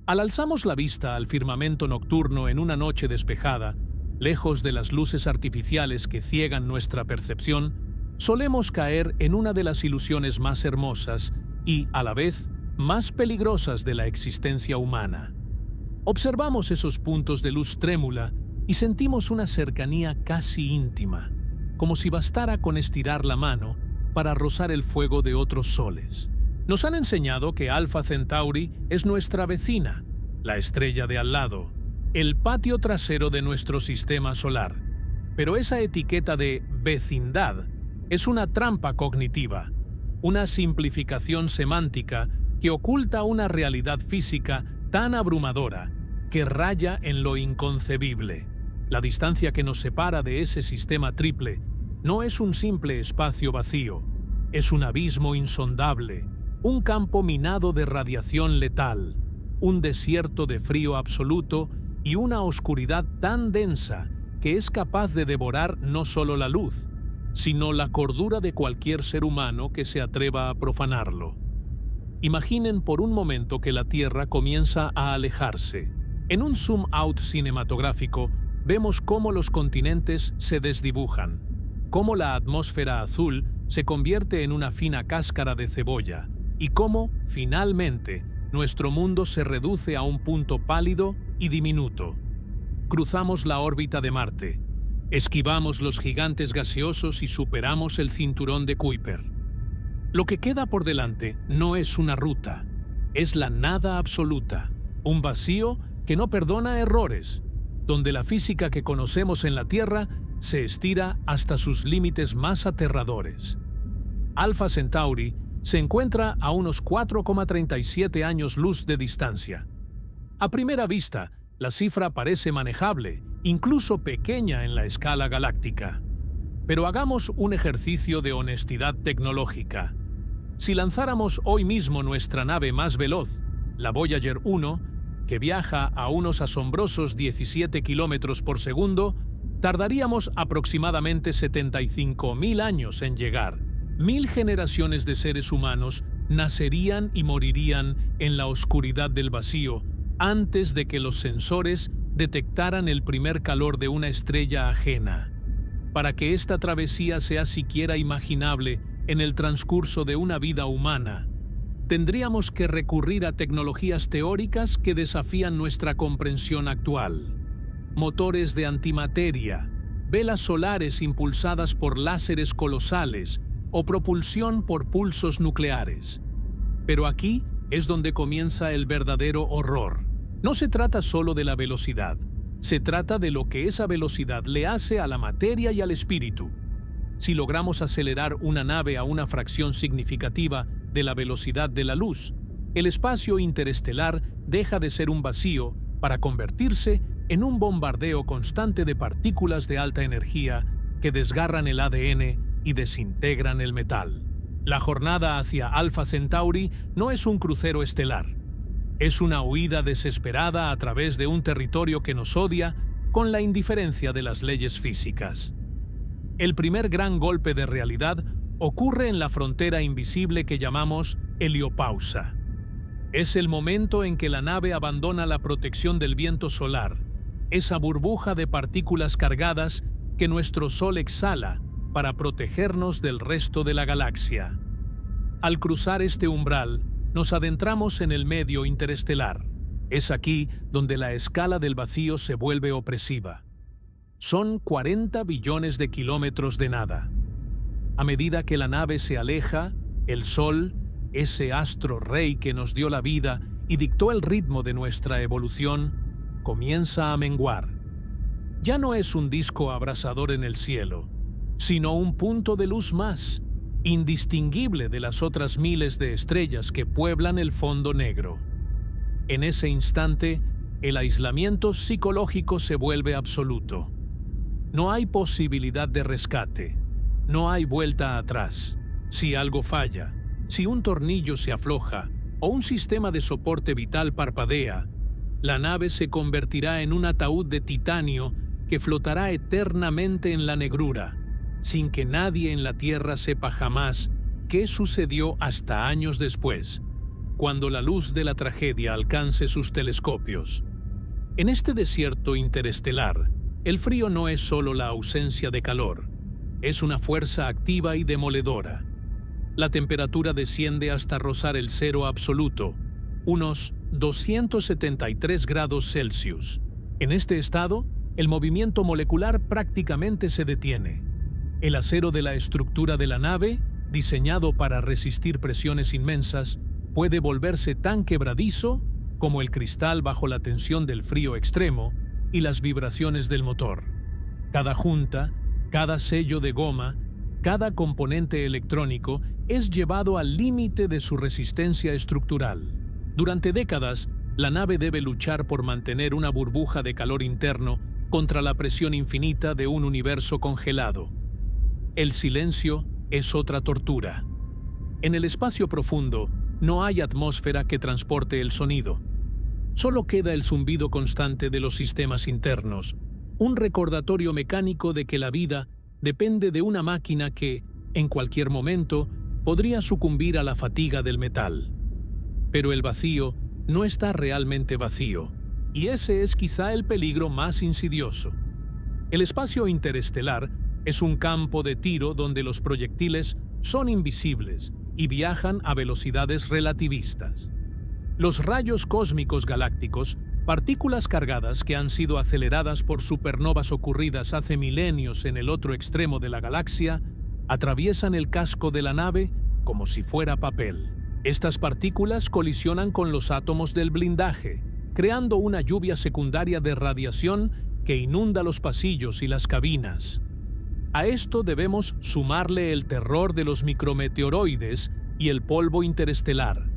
Alzamos la vista al firmamento nocturno en una noche despejada, lejos de las luces artificiales que ciegan nuestra percepción, solemos caer en una de las ilusiones más hermosas y, a la vez, más peligrosas de la existencia humana. Observamos esos puntos de luz trémula y sentimos una cercanía casi íntima, como si bastara con estirar la mano para rozar el fuego de otros soles. Nos han enseñado que Alpha Centauri es nuestra vecina, la estrella de al lado, el patio trasero de nuestro sistema solar. Pero esa etiqueta de vecindad es una trampa cognitiva, una simplificación semántica que oculta una realidad física tan abrumadora que raya en lo inconcebible. La distancia que nos separa de ese sistema triple no es un simple espacio vacío, es un abismo insondable, un campo minado de radiación letal, un desierto de frío absoluto y una oscuridad tan densa que es capaz de devorar no solo la luz, sino la cordura de cualquier ser humano que se atreva a profanarlo. Imaginen por un momento que la Tierra comienza a alejarse. En un zoom out cinematográfico vemos cómo los continentes se desdibujan, cómo la atmósfera azul se convierte en una fina cáscara de cebolla y cómo, finalmente, nuestro mundo se reduce a un punto pálido y diminuto. Cruzamos la órbita de Marte, esquivamos los gigantes gaseosos y superamos el cinturón de Kuiper. Lo que queda por delante no es una ruta, es la nada absoluta, un vacío que no perdona errores, donde la física que conocemos en la Tierra se estira hasta sus límites más aterradores. Alpha Centauri se encuentra a unos 4,37 años luz de distancia. A primera vista, la cifra parece manejable, incluso pequeña en la escala galáctica. Pero hagamos un ejercicio de honestidad tecnológica. Si lanzáramos hoy mismo nuestra nave más veloz, la Voyager 1, que viaja a unos asombrosos 17 kilómetros por segundo, tardaríamos aproximadamente 75.000 años en llegar. 1000 generaciones de seres humanos nacerían y morirían en la oscuridad del vacío antes de que los sensores detectaran el primer calor de una estrella ajena. Para que esta travesía sea siquiera imaginable en el transcurso de una vida humana, tendríamos que recurrir a tecnologías teóricas que desafían nuestra comprensión actual. Motores de antimateria, velas solares impulsadas por láseres colosales o propulsión por pulsos nucleares. Pero aquí es donde comienza el verdadero horror. No se trata solo de la velocidad, se trata de lo que esa velocidad le hace a la materia y al espíritu. Si logramos acelerar una nave a una fracción significativa de la velocidad de la luz, el espacio interestelar deja de ser un vacío para convertirse en un bombardeo constante de partículas de alta energía que desgarran el ADN y desintegran el metal. La jornada hacia Alpha Centauri no es un crucero estelar. Es una huida desesperada a través de un territorio que nos odia con la indiferencia de las leyes físicas. El primer gran golpe de realidad ocurre en la frontera invisible que llamamos heliopausa. Es el momento en que la nave abandona la protección del viento solar, esa burbuja de partículas cargadas que nuestro Sol exhala para protegernos del resto de la galaxia. Al cruzar este umbral, nos adentramos en el medio interestelar. Es aquí donde la escala del vacío se vuelve opresiva. Son 40 billones de kilómetros de nada. A medida que la nave se aleja, el Sol, ese astro rey que nos dio la vida y dictó el ritmo de nuestra evolución, comienza a menguar. Ya no es un disco abrasador en el cielo, sino un punto de luz más, indistinguible de las otras miles de estrellas que pueblan el fondo negro. En ese instante, el aislamiento psicológico se vuelve absoluto. No hay posibilidad de rescate, no hay vuelta atrás. Si algo falla, si un tornillo se afloja o un sistema de soporte vital parpadea, la nave se convertirá en un ataúd de titanio que flotará eternamente en la negrura, sin que nadie en la Tierra sepa jamás qué sucedió hasta años después, cuando la luz de la tragedia alcance sus telescopios. En este desierto interestelar, el frío no es solo la ausencia de calor, es una fuerza activa y demoledora. La temperatura desciende hasta rozar el cero absoluto, unos 273 grados Celsius. En este estado, el movimiento molecular prácticamente se detiene. El acero de la estructura de la nave, diseñado para resistir presiones inmensas, puede volverse tan quebradizo como el cristal bajo la tensión del frío extremo y las vibraciones del motor. Cada junta, cada sello de goma, cada componente electrónico es llevado al límite de su resistencia estructural. Durante décadas, la nave debe luchar por mantener una burbuja de calor interno contra la presión infinita de un universo congelado. El silencio es otra tortura. En el espacio profundo, no hay atmósfera que transporte el sonido. Solo queda el zumbido constante de los sistemas internos, un recordatorio mecánico de que la vida depende de una máquina que, en cualquier momento, podría sucumbir a la fatiga del metal. Pero el vacío no está realmente vacío, y ese es quizá el peligro más insidioso. El espacio interestelar es un campo de tiro donde los proyectiles son invisibles y viajan a velocidades relativistas. Los rayos cósmicos galácticos, partículas cargadas que han sido aceleradas por supernovas ocurridas hace milenios en el otro extremo de la galaxia, atraviesan el casco de la nave como si fuera papel. Estas partículas colisionan con los átomos del blindaje, creando una lluvia secundaria de radiación que inunda los pasillos y las cabinas. A esto debemos sumarle el terror de los micrometeoroides y el polvo interestelar.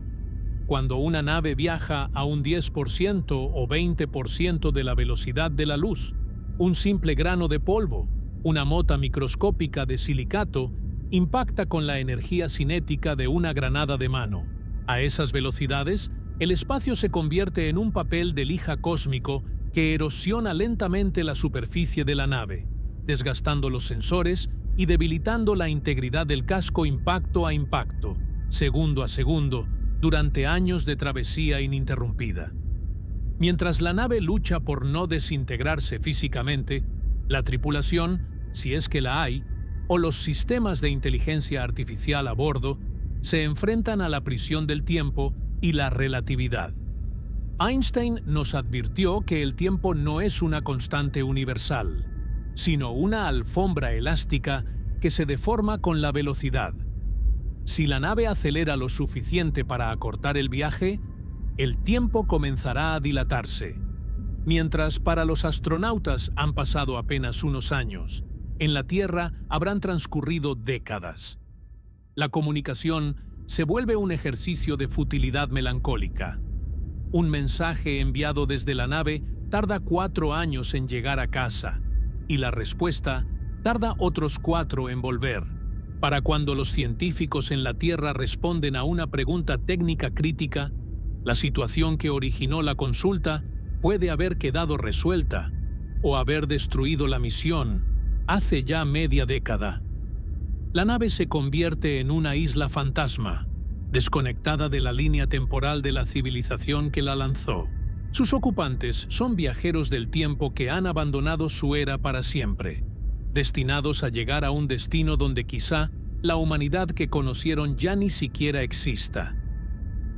Cuando una nave viaja a un 10% o 20% de la velocidad de la luz, un simple grano de polvo, una mota microscópica de silicato, impacta con la energía cinética de una granada de mano. A esas velocidades, el espacio se convierte en un papel de lija cósmico que erosiona lentamente la superficie de la nave, desgastando los sensores y debilitando la integridad del casco impacto a impacto, segundo a segundo, durante años de travesía ininterrumpida. Mientras la nave lucha por no desintegrarse físicamente, la tripulación, si es que la hay, o los sistemas de inteligencia artificial a bordo, se enfrentan a la prisión del tiempo y la relatividad. Einstein nos advirtió que el tiempo no es una constante universal, sino una alfombra elástica que se deforma con la velocidad. Si la nave acelera lo suficiente para acortar el viaje, el tiempo comenzará a dilatarse. Mientras para los astronautas han pasado apenas unos años, en la Tierra habrán transcurrido décadas. La comunicación se vuelve un ejercicio de futilidad melancólica. Un mensaje enviado desde la nave tarda 4 años en llegar a casa, y la respuesta tarda otros 4 en volver. Para cuando los científicos en la Tierra responden a una pregunta técnica crítica, la situación que originó la consulta puede haber quedado resuelta o haber destruido la misión hace ya media década. La nave se convierte en una isla fantasma, desconectada de la línea temporal de la civilización que la lanzó. Sus ocupantes son viajeros del tiempo que han abandonado su era para siempre, destinados a llegar a un destino donde quizá la humanidad que conocieron ya ni siquiera exista.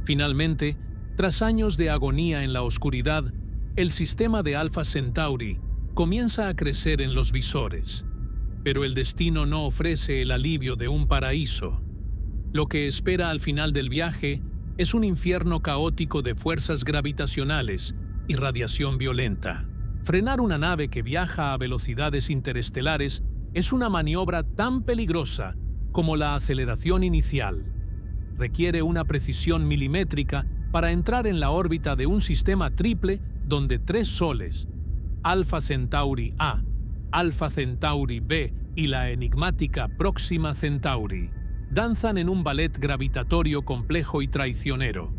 Finalmente, tras años de agonía en la oscuridad, el sistema de Alpha Centauri comienza a crecer en los visores. Pero el destino no ofrece el alivio de un paraíso. Lo que espera al final del viaje es un infierno caótico de fuerzas gravitacionales y radiación violenta. Frenar una nave que viaja a velocidades interestelares es una maniobra tan peligrosa como la aceleración inicial. Requiere una precisión milimétrica para entrar en la órbita de un sistema triple donde 3 soles, Alpha Centauri A, Alpha Centauri B y la enigmática Próxima Centauri, danzan en un ballet gravitatorio complejo y traicionero.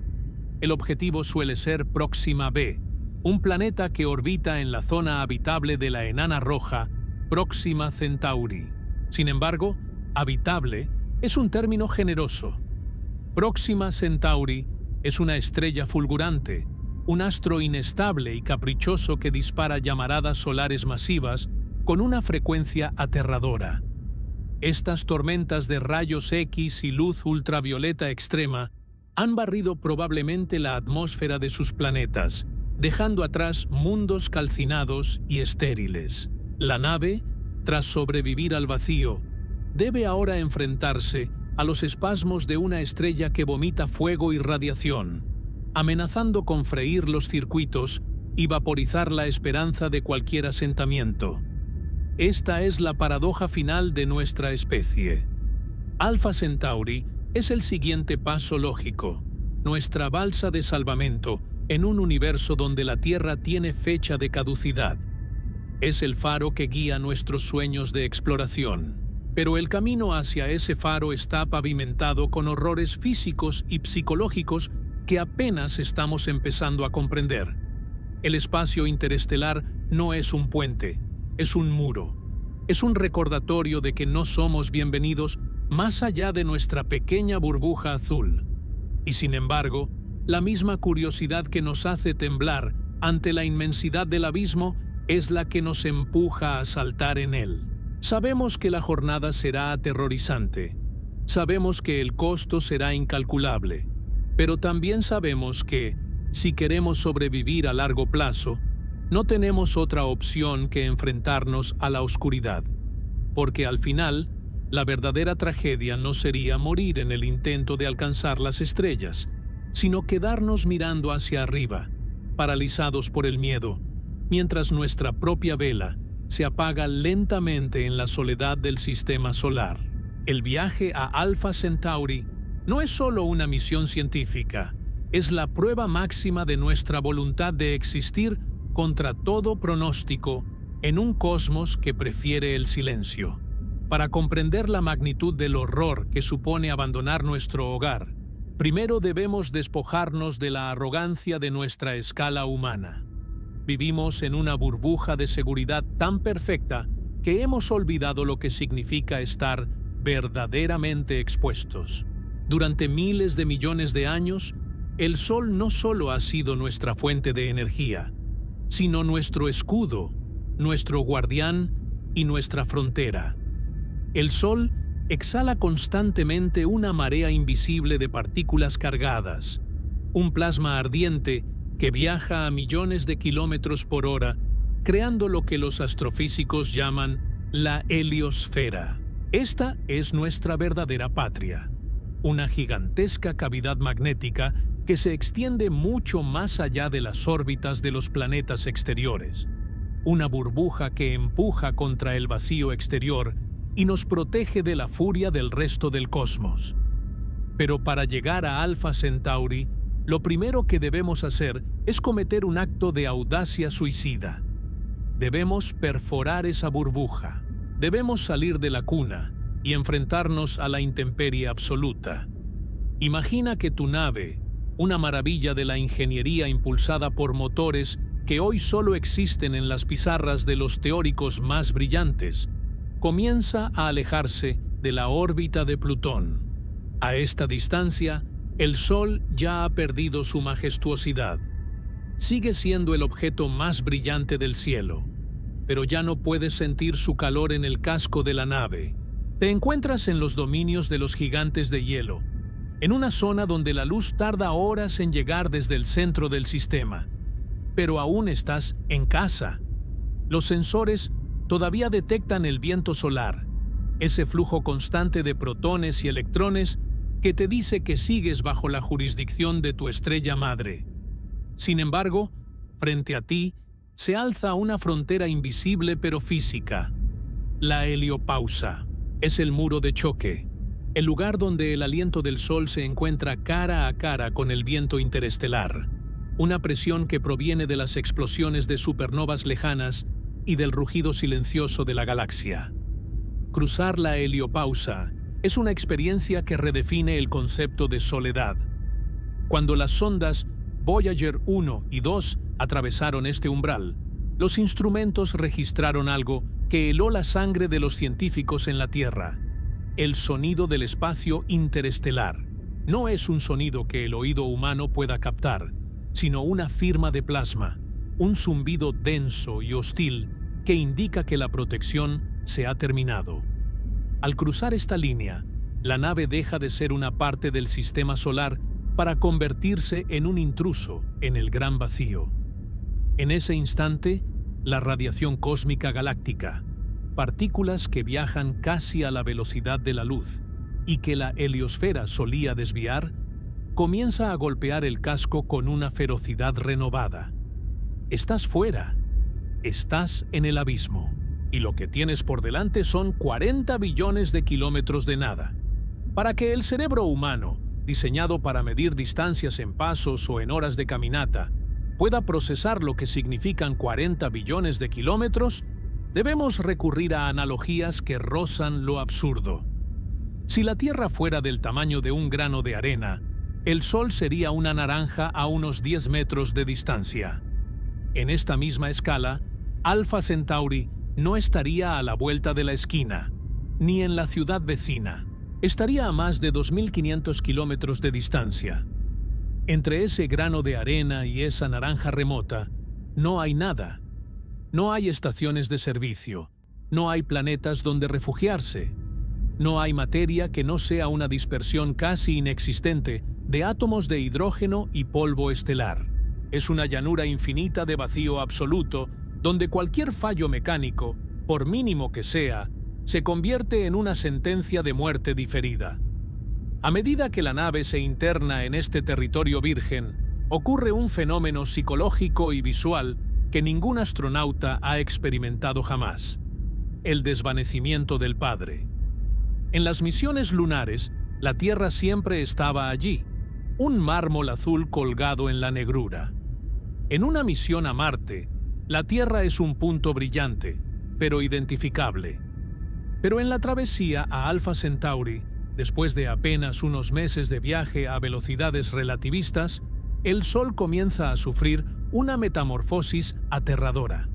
El objetivo suele ser Próxima B, un planeta que orbita en la zona habitable de la enana roja Próxima Centauri. Sin embargo, habitable es un término generoso. Próxima Centauri Es una estrella fulgurante, un astro inestable y caprichoso que dispara llamaradas solares masivas con una frecuencia aterradora. Estas tormentas de rayos X y luz ultravioleta extrema han barrido probablemente la atmósfera de sus planetas, dejando atrás mundos calcinados y estériles. La nave, tras sobrevivir al vacío, debe ahora enfrentarse a los espasmos de una estrella que vomita fuego y radiación, amenazando con freír los circuitos y vaporizar la esperanza de cualquier asentamiento. Esta es la paradoja final de nuestra especie. Alpha Centauri es el siguiente paso lógico, nuestra balsa de salvamento en un universo donde la Tierra tiene fecha de caducidad. Es el faro que guía nuestros sueños de exploración. Pero el camino hacia ese faro está pavimentado con horrores físicos y psicológicos que apenas estamos empezando a comprender. El espacio interestelar no es un puente, es un muro. Es un recordatorio de que no somos bienvenidos más allá de nuestra pequeña burbuja azul. Y sin embargo, la misma curiosidad que nos hace temblar ante la inmensidad del abismo es la que nos empuja a saltar en él. Sabemos que la jornada será aterrorizante. Sabemos que el costo será incalculable. Pero también sabemos que, si queremos sobrevivir a largo plazo, no tenemos otra opción que enfrentarnos a la oscuridad. Porque al final, la verdadera tragedia no sería morir en el intento de alcanzar las estrellas, sino quedarnos mirando hacia arriba, paralizados por el miedo, mientras nuestra propia vela se apaga lentamente en la soledad del sistema solar. El viaje a Alpha Centauri no es solo una misión científica, es la prueba máxima de nuestra voluntad de existir contra todo pronóstico en un cosmos que prefiere el silencio. Para comprender la magnitud del horror que supone abandonar nuestro hogar, primero debemos despojarnos de la arrogancia de nuestra escala humana. Vivimos en una burbuja de seguridad tan perfecta que hemos olvidado lo que significa estar verdaderamente expuestos. Durante miles de millones de años, el Sol no solo ha sido nuestra fuente de energía, sino nuestro escudo, nuestro guardián y nuestra frontera. El Sol exhala constantemente una marea invisible de partículas cargadas, un plasma ardiente que viaja a millones de kilómetros por hora, creando lo que los astrofísicos llaman la heliosfera. Esta es nuestra verdadera patria, una gigantesca cavidad magnética que se extiende mucho más allá de las órbitas de los planetas exteriores, una burbuja que empuja contra el vacío exterior y nos protege de la furia del resto del cosmos. Pero para llegar a Alpha Centauri, lo primero que debemos hacer es cometer un acto de audacia suicida. Debemos perforar esa burbuja. Debemos salir de la cuna y enfrentarnos a la intemperie absoluta. Imagina que tu nave, una maravilla de la ingeniería impulsada por motores que hoy solo existen en las pizarras de los teóricos más brillantes, comienza a alejarse de la órbita de Plutón. A esta distancia, el Sol ya ha perdido su majestuosidad. Sigue siendo el objeto más brillante del cielo, pero ya no puedes sentir su calor en el casco de la nave. Te encuentras en los dominios de los gigantes de hielo, en una zona donde la luz tarda horas en llegar desde el centro del sistema. Pero aún estás en casa. Los sensores todavía detectan el viento solar, ese flujo constante de protones y electrones que te dice que sigues bajo la jurisdicción de tu estrella madre. Sin embargo, frente a ti, se alza una frontera invisible pero física. La heliopausa es el muro de choque, el lugar donde el aliento del Sol se encuentra cara a cara con el viento interestelar, una presión que proviene de las explosiones de supernovas lejanas y del rugido silencioso de la galaxia. Cruzar la heliopausa es una experiencia que redefine el concepto de soledad. Cuando las sondas Voyager 1 y 2 atravesaron este umbral, los instrumentos registraron algo que heló la sangre de los científicos en la Tierra: el sonido del espacio interestelar. No es un sonido que el oído humano pueda captar, sino una firma de plasma, un zumbido denso y hostil que indica que la protección se ha terminado. Al cruzar esta línea, la nave deja de ser una parte del sistema solar para convertirse en un intruso en el gran vacío. En ese instante, la radiación cósmica galáctica, partículas que viajan casi a la velocidad de la luz y que la heliosfera solía desviar, comienza a golpear el casco con una ferocidad renovada. Estás fuera, estás en el abismo, y lo que tienes por delante son 40 billones de kilómetros de nada. Para que el cerebro humano, diseñado para medir distancias en pasos o en horas de caminata, pueda procesar lo que significan 40 billones de kilómetros, debemos recurrir a analogías que rozan lo absurdo. Si la Tierra fuera del tamaño de un grano de arena, el Sol sería una naranja a unos 10 metros de distancia. En esta misma escala, Alpha Centauri no estaría a la vuelta de la esquina, ni en la ciudad vecina. Estaría a más de 2.500 kilómetros de distancia. Entre ese grano de arena y esa naranja remota, no hay nada. No hay estaciones de servicio, no hay planetas donde refugiarse, no hay materia que no sea una dispersión casi inexistente de átomos de hidrógeno y polvo estelar. Es una llanura infinita de vacío absoluto, donde cualquier fallo mecánico, por mínimo que sea, se convierte en una sentencia de muerte diferida. A medida que la nave se interna en este territorio virgen, ocurre un fenómeno psicológico y visual que ningún astronauta ha experimentado jamás: el desvanecimiento del padre. En las misiones lunares, la Tierra siempre estaba allí, un mármol azul colgado en la negrura. En una misión a Marte, la Tierra es un punto brillante, pero identificable. Pero en la travesía a Alpha Centauri, después de apenas unos meses de viaje a velocidades relativistas, el Sol comienza a sufrir una metamorfosis aterradora.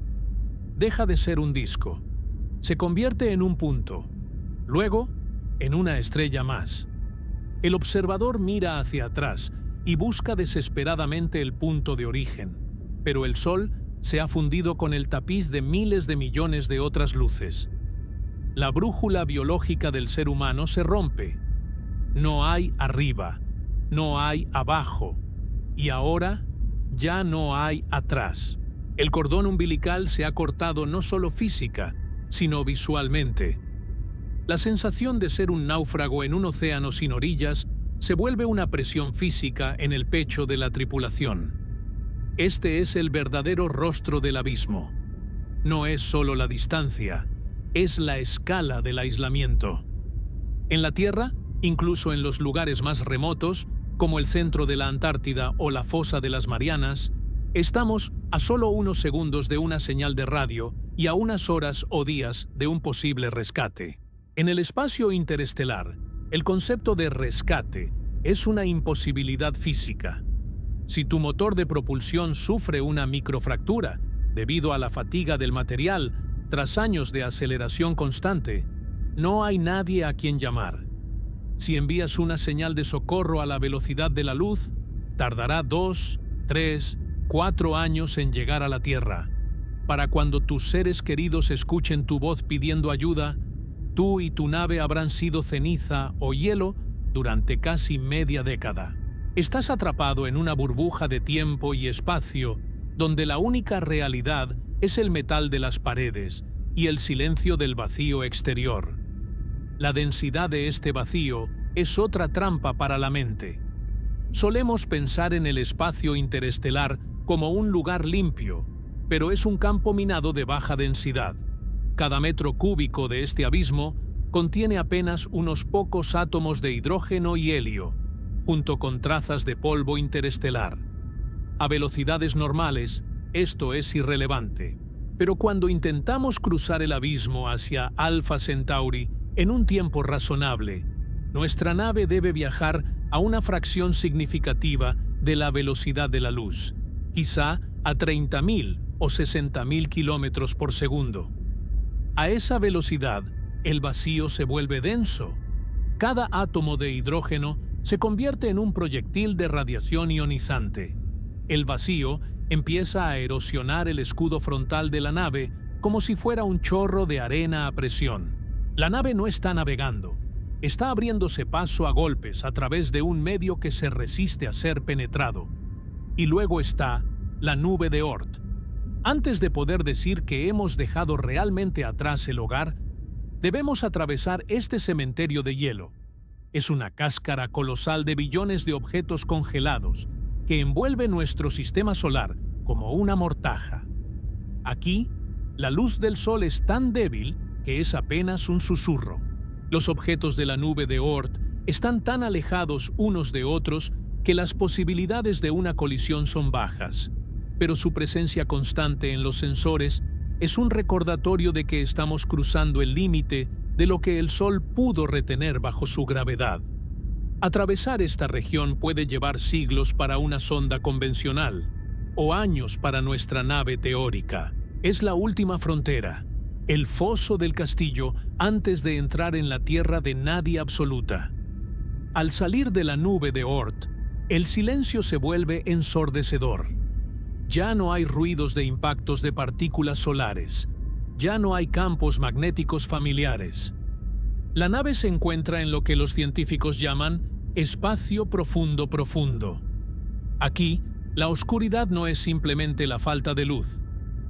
Deja de ser un disco. Se convierte en un punto. Luego, en una estrella más. El observador mira hacia atrás y busca desesperadamente el punto de origen, pero el Sol se ha fundido con el tapiz de miles de millones de otras luces. La brújula biológica del ser humano se rompe. No hay arriba, no hay abajo, y ahora ya no hay atrás. El cordón umbilical se ha cortado no solo física, sino visualmente. La sensación de ser un náufrago en un océano sin orillas se vuelve una presión física en el pecho de la tripulación. Este es el verdadero rostro del abismo. No es solo la distancia, es la escala del aislamiento. En la Tierra, incluso en los lugares más remotos, como el centro de la Antártida o la fosa de las Marianas, estamos a solo unos segundos de una señal de radio y a unas horas o días de un posible rescate. En el espacio interestelar, el concepto de rescate es una imposibilidad física. Si tu motor de propulsión sufre una microfractura debido a la fatiga del material tras años de aceleración constante, no hay nadie a quien llamar. Si envías una señal de socorro a la velocidad de la luz, tardará 2, 3, 4 años en llegar a la Tierra. Para cuando tus seres queridos escuchen tu voz pidiendo ayuda, tú y tu nave habrán sido ceniza o hielo durante casi media década. Estás atrapado en una burbuja de tiempo y espacio donde la única realidad es el metal de las paredes y el silencio del vacío exterior. La densidad de este vacío es otra trampa para la mente. Solemos pensar en el espacio interestelar como un lugar limpio, pero es un campo minado de baja densidad. Cada metro cúbico de este abismo contiene apenas unos pocos átomos de hidrógeno y helio, junto con trazas de polvo interestelar. A velocidades normales, esto es irrelevante. Pero cuando intentamos cruzar el abismo hacia Alpha Centauri en un tiempo razonable, nuestra nave debe viajar a una fracción significativa de la velocidad de la luz, quizá a 30.000 o 60.000 kilómetros por segundo. A esa velocidad, el vacío se vuelve denso. Cada átomo de hidrógeno se convierte en un proyectil de radiación ionizante. El vacío empieza a erosionar el escudo frontal de la nave como si fuera un chorro de arena a presión. La nave no está navegando, está abriéndose paso a golpes a través de un medio que se resiste a ser penetrado. Y luego está la nube de Oort. Antes de poder decir que hemos dejado realmente atrás el hogar, debemos atravesar este cementerio de hielo. Es una cáscara colosal de billones de objetos congelados que envuelve nuestro sistema solar como una mortaja. Aquí, la luz del sol es tan débil que es apenas un susurro. Los objetos de la nube de Oort están tan alejados unos de otros que las posibilidades de una colisión son bajas, pero su presencia constante en los sensores es un recordatorio de que estamos cruzando el límite de lo que el Sol pudo retener bajo su gravedad. Atravesar esta región puede llevar siglos para una sonda convencional o años para nuestra nave teórica. Es la última frontera, el foso del castillo antes de entrar en la tierra de nadie absoluta. Al salir de la nube de Oort, el silencio se vuelve ensordecedor. Ya no hay ruidos de impactos de partículas solares. Ya no hay campos magnéticos familiares. La nave se encuentra en lo que los científicos llaman espacio profundo profundo. Aquí, la oscuridad no es simplemente la falta de luz.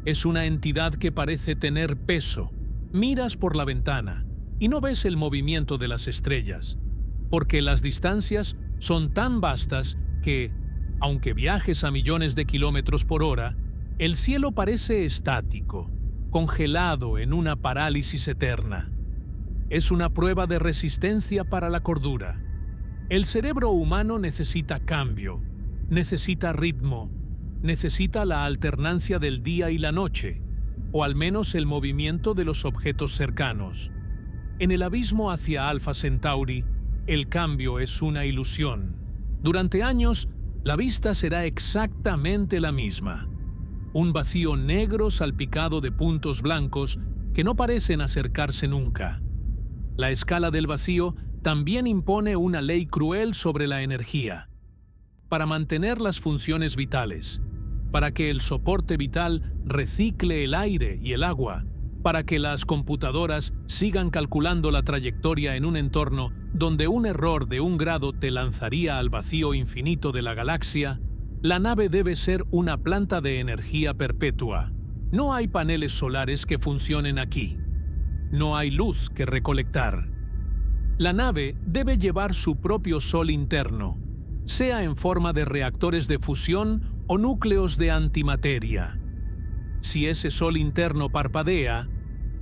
Es una entidad que parece tener peso. Miras por la ventana y no ves el movimiento de las estrellas, porque las distancias son tan vastas que, aunque viajes a millones de kilómetros por hora, el cielo parece estático, congelado en una parálisis eterna. Es una prueba de resistencia para la cordura. El cerebro humano necesita cambio, necesita ritmo, necesita la alternancia del día y la noche, o al menos el movimiento de los objetos cercanos. En el abismo hacia Alpha Centauri, el cambio es una ilusión. Durante años, la vista será exactamente la misma. Un vacío negro salpicado de puntos blancos que no parecen acercarse nunca. La escala del vacío también impone una ley cruel sobre la energía. Para mantener las funciones vitales, para que el soporte vital recicle el aire y el agua, para que las computadoras sigan calculando la trayectoria en un entorno donde un error de 1 grado te lanzaría al vacío infinito de la galaxia, la nave debe ser una planta de energía perpetua. No hay paneles solares que funcionen aquí. No hay luz que recolectar. La nave debe llevar su propio sol interno, sea en forma de reactores de fusión o núcleos de antimateria. Si ese sol interno parpadea,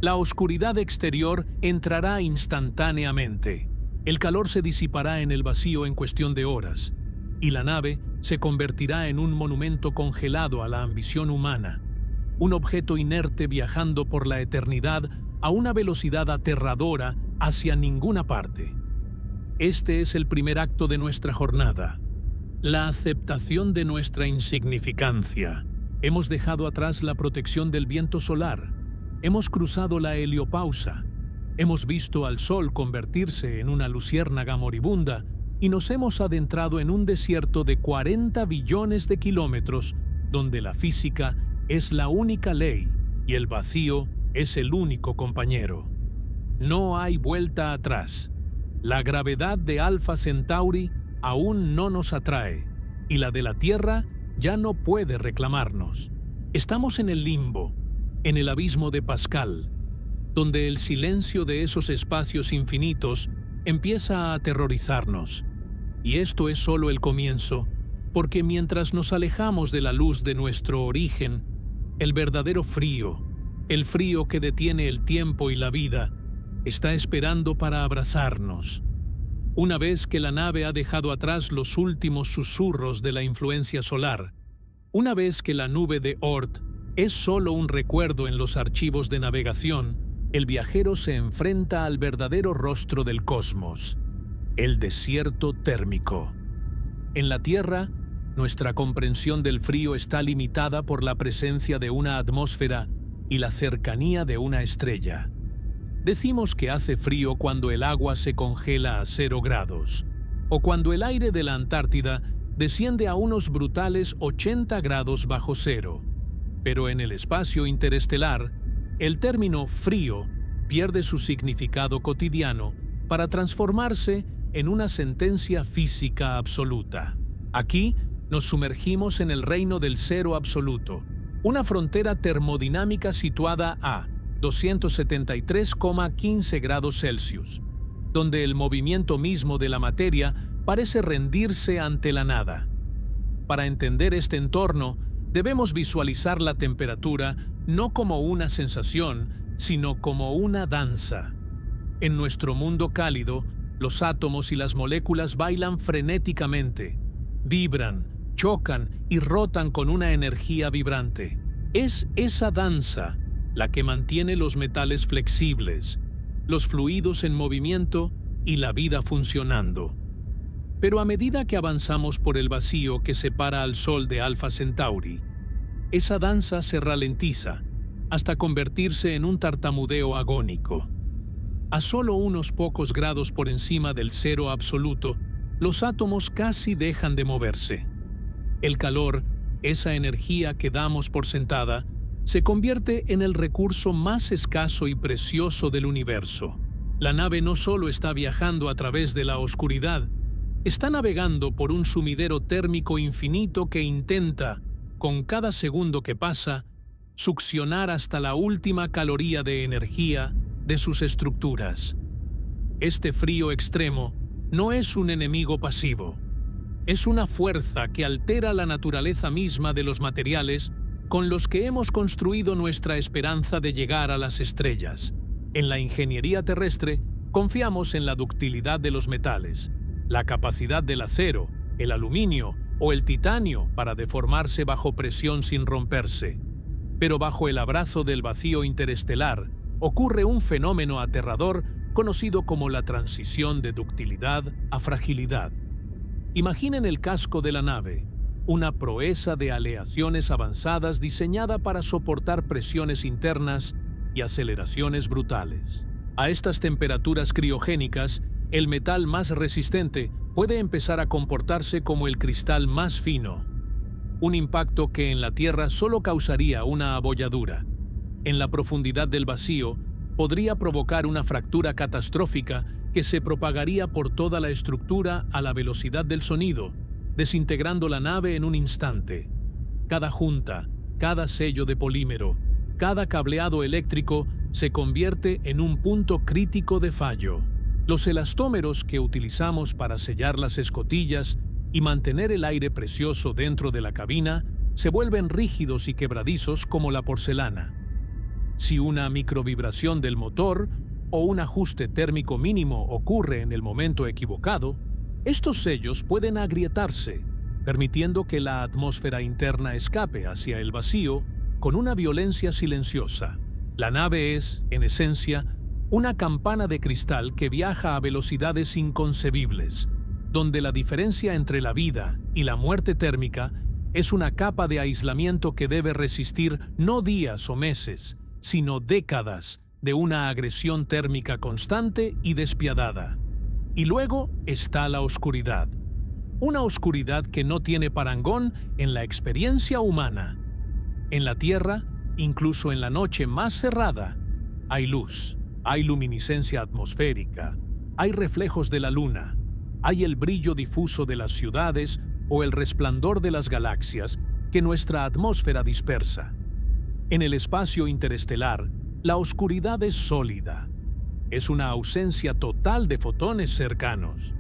la oscuridad exterior entrará instantáneamente. El calor se disipará en el vacío en cuestión de horas, y la nave se convertirá en un monumento congelado a la ambición humana, un objeto inerte viajando por la eternidad a una velocidad aterradora hacia ninguna parte. Este es el primer acto de nuestra jornada, la aceptación de nuestra insignificancia. Hemos dejado atrás la protección del viento solar, hemos cruzado la heliopausa, hemos visto al Sol convertirse en una luciérnaga moribunda y nos hemos adentrado en un desierto de 40 billones de kilómetros donde la física es la única ley y el vacío es el único compañero. No hay vuelta atrás. La gravedad de Alpha Centauri aún no nos atrae y la de la Tierra ya no puede reclamarnos. Estamos en el limbo, en el abismo de Pascal, donde el silencio de esos espacios infinitos empieza a aterrorizarnos. Y esto es solo el comienzo, porque mientras nos alejamos de la luz de nuestro origen, el verdadero frío, el frío que detiene el tiempo y la vida, está esperando para abrazarnos. Una vez que la nave ha dejado atrás los últimos susurros de la influencia solar, una vez que la nube de Oort es solo un recuerdo en los archivos de navegación, el viajero se enfrenta al verdadero rostro del cosmos, el desierto térmico. En la Tierra, nuestra comprensión del frío está limitada por la presencia de una atmósfera y la cercanía de una estrella. Decimos que hace frío cuando el agua se congela a 0 grados, o cuando el aire de la Antártida desciende a unos brutales 80 grados bajo cero. Pero en el espacio interestelar, el término frío pierde su significado cotidiano para transformarse en una sentencia física absoluta. Aquí nos sumergimos en el reino del cero absoluto, una frontera termodinámica situada a 273,15 grados Celsius, donde el movimiento mismo de la materia parece rendirse ante la nada. Para entender este entorno, debemos visualizar la temperatura no como una sensación, sino como una danza. En nuestro mundo cálido, los átomos y las moléculas bailan frenéticamente, vibran, chocan y rotan con una energía vibrante. Es esa danza la que mantiene los metales flexibles, los fluidos en movimiento y la vida funcionando. Pero a medida que avanzamos por el vacío que separa al Sol de Alpha Centauri, esa danza se ralentiza hasta convertirse en un tartamudeo agónico. A solo unos pocos grados por encima del cero absoluto, los átomos casi dejan de moverse. El calor, esa energía que damos por sentada, se convierte en el recurso más escaso y precioso del universo. La nave no solo está viajando a través de la oscuridad, está navegando por un sumidero térmico infinito que intenta, con cada segundo que pasa, succionar hasta la última caloría de energía de sus estructuras. Este frío extremo no es un enemigo pasivo. Es una fuerza que altera la naturaleza misma de los materiales con los que hemos construido nuestra esperanza de llegar a las estrellas. En la ingeniería terrestre, confiamos en la ductilidad de los metales, la capacidad del acero, el aluminio o el titanio para deformarse bajo presión sin romperse. Pero bajo el abrazo del vacío interestelar ocurre un fenómeno aterrador conocido como la transición de ductilidad a fragilidad. Imaginen el casco de la nave, una proeza de aleaciones avanzadas diseñada para soportar presiones internas y aceleraciones brutales. A estas temperaturas criogénicas, el metal más resistente puede empezar a comportarse como el cristal más fino. Un impacto que en la Tierra solo causaría una abolladura. En la profundidad del vacío, podría provocar una fractura catastrófica que se propagaría por toda la estructura a la velocidad del sonido, desintegrando la nave en un instante. Cada junta, cada sello de polímero, cada cableado eléctrico se convierte en un punto crítico de fallo. Los elastómeros que utilizamos para sellar las escotillas y mantener el aire precioso dentro de la cabina se vuelven rígidos y quebradizos como la porcelana. Si una microvibración del motor o un ajuste térmico mínimo ocurre en el momento equivocado, estos sellos pueden agrietarse, permitiendo que la atmósfera interna escape hacia el vacío con una violencia silenciosa. La nave es, en esencia, una campana de cristal que viaja a velocidades inconcebibles, donde la diferencia entre la vida y la muerte térmica es una capa de aislamiento que debe resistir no días o meses, sino décadas de una agresión térmica constante y despiadada. Y luego está la oscuridad. Una oscuridad que no tiene parangón en la experiencia humana. En la Tierra, incluso en la noche más cerrada, hay luz, hay luminiscencia atmosférica, hay reflejos de la luna, hay el brillo difuso de las ciudades o el resplandor de las galaxias que nuestra atmósfera dispersa. En el espacio interestelar, la oscuridad es sólida. Es una ausencia total de fotones cercanos.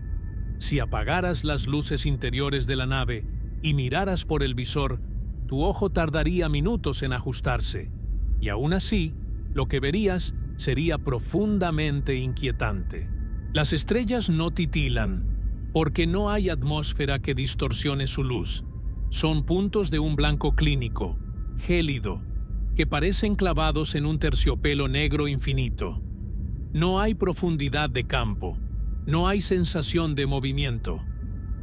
Si apagaras las luces interiores de la nave y miraras por el visor, tu ojo tardaría minutos en ajustarse, y aún así, lo que verías sería profundamente inquietante. Las estrellas no titilan, porque no hay atmósfera que distorsione su luz. Son puntos de un blanco clínico, gélido, que parecen clavados en un terciopelo negro infinito. No hay profundidad de campo, no hay sensación de movimiento.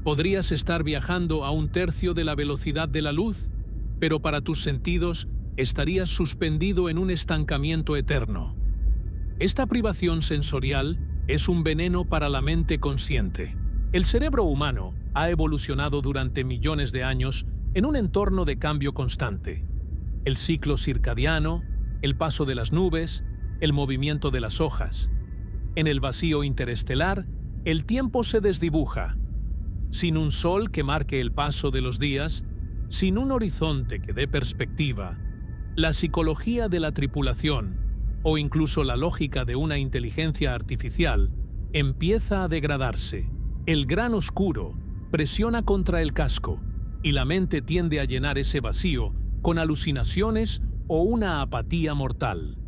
Podrías estar viajando a un tercio de la velocidad de la luz, pero para tus sentidos estarías suspendido en un estancamiento eterno. Esta privación sensorial es un veneno para la mente consciente. El cerebro humano ha evolucionado durante millones de años en un entorno de cambio constante. El ciclo circadiano, el paso de las nubes, el movimiento de las hojas. En el vacío interestelar, el tiempo se desdibuja. Sin un sol que marque el paso de los días, sin un horizonte que dé perspectiva, la psicología de la tripulación, o incluso la lógica de una inteligencia artificial, empieza a degradarse. El gran oscuro presiona contra el casco, y la mente tiende a llenar ese vacío con alucinaciones o una apatía mortal.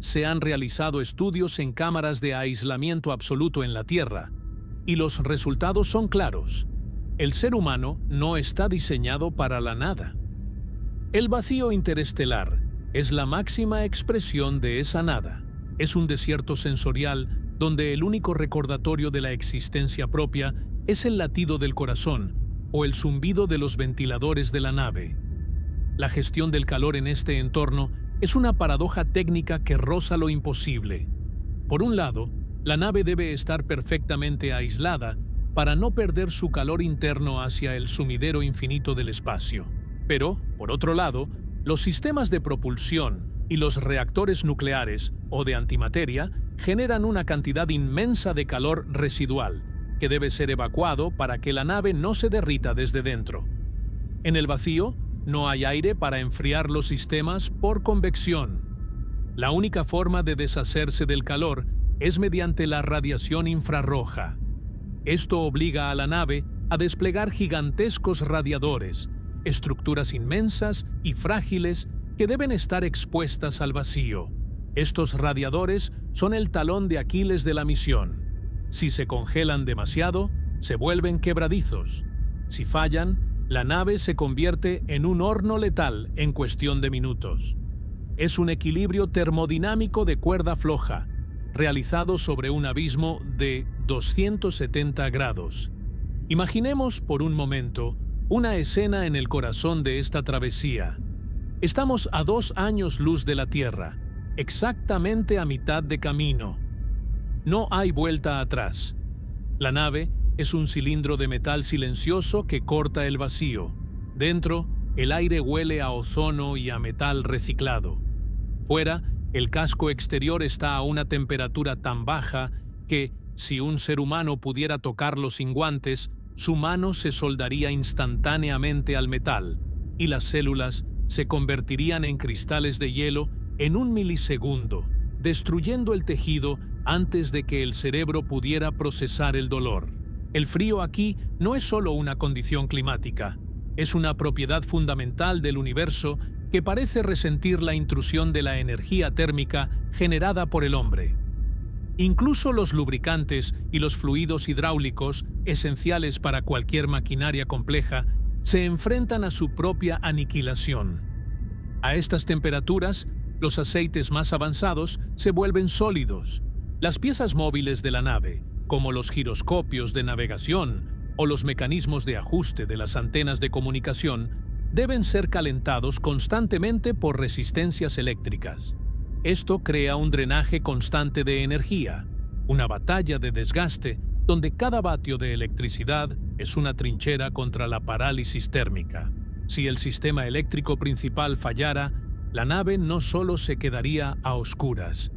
Se han realizado estudios en cámaras de aislamiento absoluto en la Tierra, y los resultados son claros. El ser humano no está diseñado para la nada. El vacío interestelar es la máxima expresión de esa nada. Es un desierto sensorial donde el único recordatorio de la existencia propia es el latido del corazón o el zumbido de los ventiladores de la nave. La gestión del calor en este entorno es una paradoja técnica que roza lo imposible. Por un lado, la nave debe estar perfectamente aislada para no perder su calor interno hacia el sumidero infinito del espacio. Pero, por otro lado, los sistemas de propulsión y los reactores nucleares o de antimateria generan una cantidad inmensa de calor residual que debe ser evacuado para que la nave no se derrita desde dentro. En el vacío, no hay aire para enfriar los sistemas por convección. La única forma de deshacerse del calor es mediante la radiación infrarroja. Esto obliga a la nave a desplegar gigantescos radiadores, estructuras inmensas y frágiles que deben estar expuestas al vacío. Estos radiadores son el talón de Aquiles de la misión. Si se congelan demasiado, se vuelven quebradizos. Si fallan, la nave se convierte en un horno letal en cuestión de minutos. Es un equilibrio termodinámico de cuerda floja, realizado sobre un abismo de 270 grados. Imaginemos por un momento una escena en el corazón de esta travesía. Estamos a 2 años luz de la Tierra, exactamente a mitad de camino. No hay vuelta atrás. La nave es un cilindro de metal silencioso que corta el vacío. Dentro, el aire huele a ozono y a metal reciclado. Fuera, el casco exterior está a una temperatura tan baja que, si un ser humano pudiera tocarlo sin guantes, su mano se soldaría instantáneamente al metal y las células se convertirían en cristales de hielo en 1 milisegundo, destruyendo el tejido antes de que el cerebro pudiera procesar el dolor. El frío aquí no es solo una condición climática, es una propiedad fundamental del universo que parece resentir la intrusión de la energía térmica generada por el hombre. Incluso los lubricantes y los fluidos hidráulicos, esenciales para cualquier maquinaria compleja, se enfrentan a su propia aniquilación. A estas temperaturas, los aceites más avanzados se vuelven sólidos. Las piezas móviles de la nave, como los giroscopios de navegación o los mecanismos de ajuste de las antenas de comunicación, deben ser calentados constantemente por resistencias eléctricas. Esto crea un drenaje constante de energía, una batalla de desgaste donde cada vatio de electricidad es una trinchera contra la parálisis térmica. Si el sistema eléctrico principal fallara, la nave no solo se quedaría a oscuras,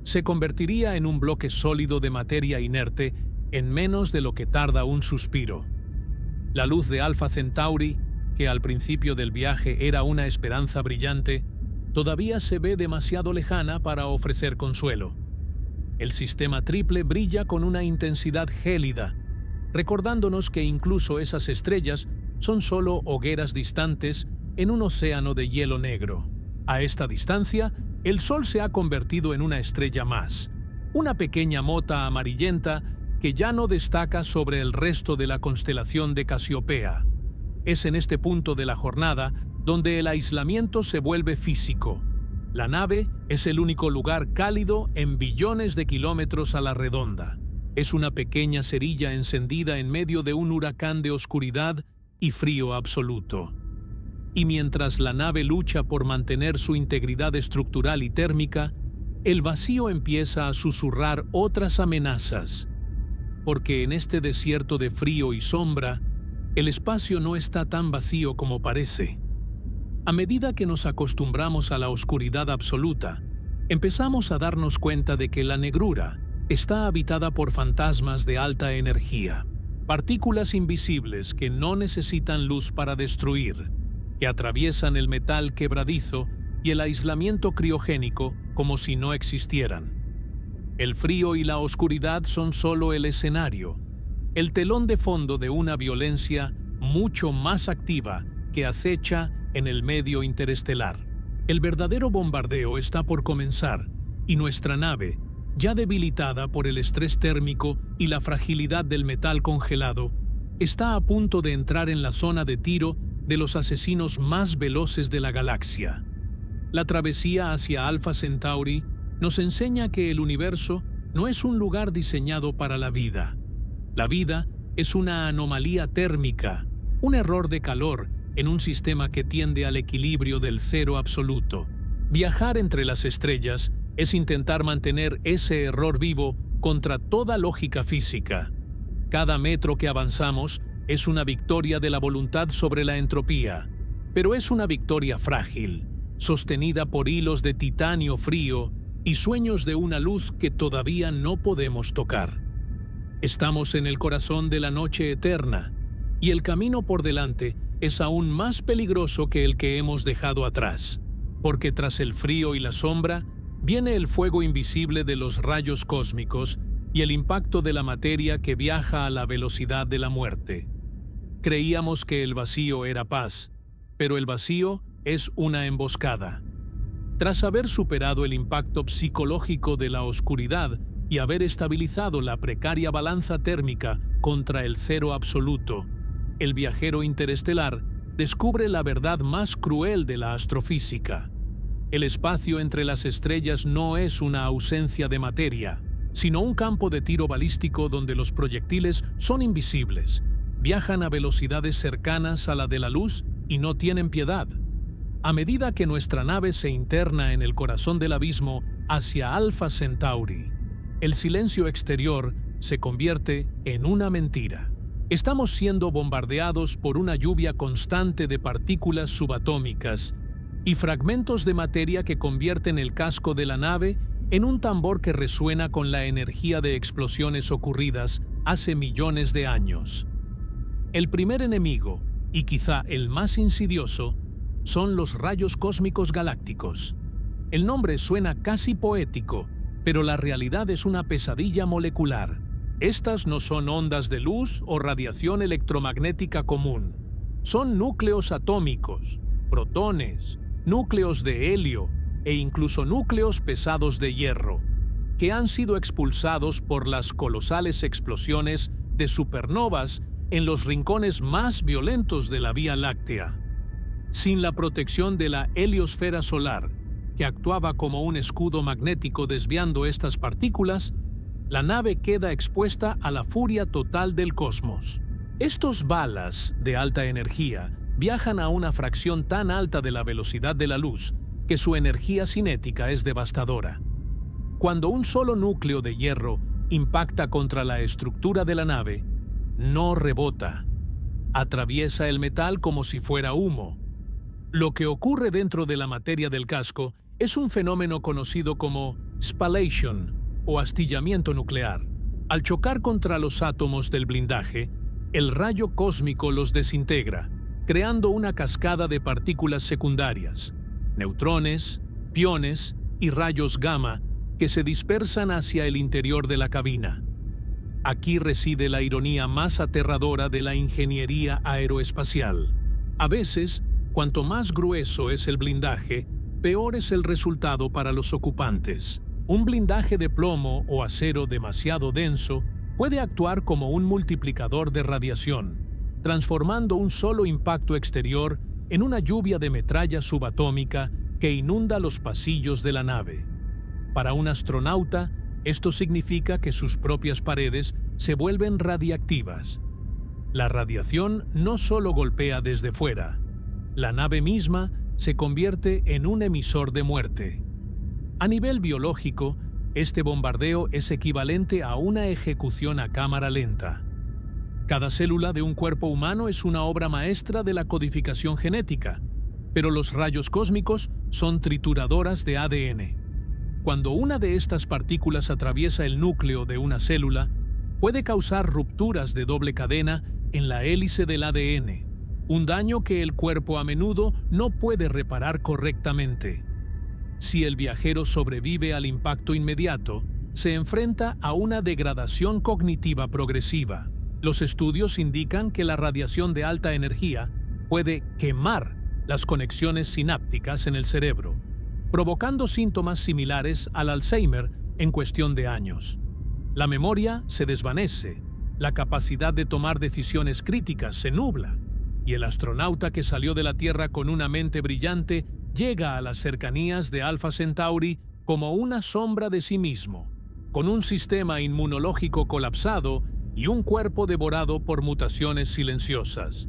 se convertiría en un bloque sólido de materia inerte en menos de lo que tarda un suspiro. La luz de Alpha Centauri, que al principio del viaje era una esperanza brillante, todavía se ve demasiado lejana para ofrecer consuelo. El sistema triple brilla con una intensidad gélida, recordándonos que incluso esas estrellas son solo hogueras distantes en un océano de hielo negro. A esta distancia, el Sol se ha convertido en una estrella más, una pequeña mota amarillenta que ya no destaca sobre el resto de la constelación de Casiopea. Es en este punto de la jornada donde el aislamiento se vuelve físico. La nave es el único lugar cálido en billones de kilómetros a la redonda. Es una pequeña cerilla encendida en medio de un huracán de oscuridad y frío absoluto. Y mientras la nave lucha por mantener su integridad estructural y térmica, el vacío empieza a susurrar otras amenazas. porque en este desierto de frío y sombra, el espacio no está tan vacío como parece. A medida que nos acostumbramos a la oscuridad absoluta, empezamos a darnos cuenta de que la negrura está habitada por fantasmas de alta energía, partículas invisibles que no necesitan luz para destruir, que atraviesan el metal quebradizo y el aislamiento criogénico como si no existieran. El frío y la oscuridad son solo el escenario, el telón de fondo de una violencia mucho más activa que acecha en el medio interestelar. El verdadero bombardeo está por comenzar y nuestra nave, ya debilitada por el estrés térmico y la fragilidad del metal congelado, está a punto de entrar en la zona de tiro de los asesinos más veloces de la galaxia. La travesía hacia Alpha Centauri nos enseña que el universo no es un lugar diseñado para la vida. La vida es una anomalía térmica, un error de calor en un sistema que tiende al equilibrio del cero absoluto. Viajar entre las estrellas es intentar mantener ese error vivo contra toda lógica física. Cada metro que avanzamos es una victoria de la voluntad sobre la entropía, pero es una victoria frágil, sostenida por hilos de titanio frío y sueños de una luz que todavía no podemos tocar. Estamos en el corazón de la noche eterna, y el camino por delante es aún más peligroso que el que hemos dejado atrás, porque tras el frío y la sombra viene el fuego invisible de los rayos cósmicos y el impacto de la materia que viaja a la velocidad de la muerte. Creíamos que el vacío era paz, pero el vacío es una emboscada. Tras haber superado el impacto psicológico de la oscuridad y haber estabilizado la precaria balanza térmica contra el cero absoluto, el viajero interestelar descubre la verdad más cruel de la astrofísica. El espacio entre las estrellas no es una ausencia de materia, sino un campo de tiro balístico donde los proyectiles son invisibles, viajan a velocidades cercanas a la de la luz y no tienen piedad. A medida que nuestra nave se interna en el corazón del abismo hacia Alpha Centauri, el silencio exterior se convierte en una mentira. Estamos siendo bombardeados por una lluvia constante de partículas subatómicas y fragmentos de materia que convierten el casco de la nave en un tambor que resuena con la energía de explosiones ocurridas hace millones de años. El primer enemigo, y quizá el más insidioso, son los rayos cósmicos galácticos. El nombre suena casi poético, pero la realidad es una pesadilla molecular. Estas no son ondas de luz o radiación electromagnética común. Son núcleos atómicos, protones, núcleos de helio e incluso núcleos pesados de hierro, que han sido expulsados por las colosales explosiones de supernovas en los rincones más violentos de la Vía Láctea. Sin la protección de la heliosfera solar, que actuaba como un escudo magnético desviando estas partículas, la nave queda expuesta a la furia total del cosmos. Estos balas de alta energía viajan a una fracción tan alta de la velocidad de la luz que su energía cinética es devastadora. Cuando un solo núcleo de hierro impacta contra la estructura de la nave, no rebota. Atraviesa el metal como si fuera humo. Lo que ocurre dentro de la materia del casco es un fenómeno conocido como spallation o astillamiento nuclear. Al chocar contra los átomos del blindaje, el rayo cósmico los desintegra, creando una cascada de partículas secundarias, neutrones, piones y rayos gamma que se dispersan hacia el interior de la cabina. Aquí reside la ironía más aterradora de la ingeniería aeroespacial. A veces, cuanto más grueso es el blindaje, peor es el resultado para los ocupantes. Un blindaje de plomo o acero demasiado denso puede actuar como un multiplicador de radiación, transformando un solo impacto exterior en una lluvia de metralla subatómica que inunda los pasillos de la nave. Para un astronauta, esto significa que sus propias paredes se vuelven radiactivas. La radiación no solo golpea desde fuera, la nave misma se convierte en un emisor de muerte. A nivel biológico, Este bombardeo es equivalente a una ejecución a cámara lenta. Cada célula de un cuerpo humano es una obra maestra de la codificación genética, pero los rayos cósmicos son trituradoras de ADN. Cuando una de estas partículas atraviesa el núcleo de una célula, puede causar rupturas de doble cadena en la hélice del ADN, un daño que el cuerpo a menudo no puede reparar correctamente. Si el viajero sobrevive al impacto inmediato, se enfrenta a una degradación cognitiva progresiva. Los estudios indican que la radiación de alta energía puede quemar las conexiones sinápticas en el cerebro, provocando síntomas similares al Alzheimer en cuestión de años. La memoria se desvanece, la capacidad de tomar decisiones críticas se nubla, y el astronauta que salió de la Tierra con una mente brillante llega a las cercanías de Alpha Centauri como una sombra de sí mismo, con un sistema inmunológico colapsado y un cuerpo devorado por mutaciones silenciosas.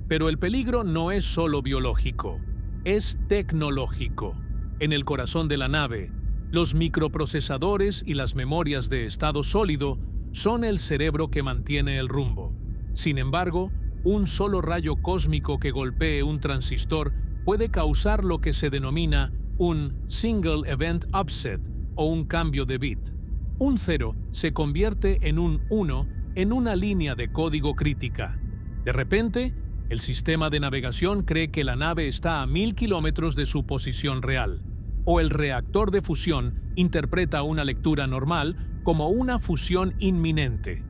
Pero el peligro no es solo biológico, es tecnológico. En el corazón de la nave, los microprocesadores y las memorias de estado sólido son el cerebro que mantiene el rumbo. Sin embargo, un solo rayo cósmico que golpee un transistor puede causar lo que se denomina un Single Event Upset o un cambio de bit. Un 0 se convierte en un 1 en una línea de código crítica. De repente, el sistema de navegación cree que la nave está a 1000 kilómetros de su posición real, o el reactor de fusión interpreta una lectura normal como una fusión inminente.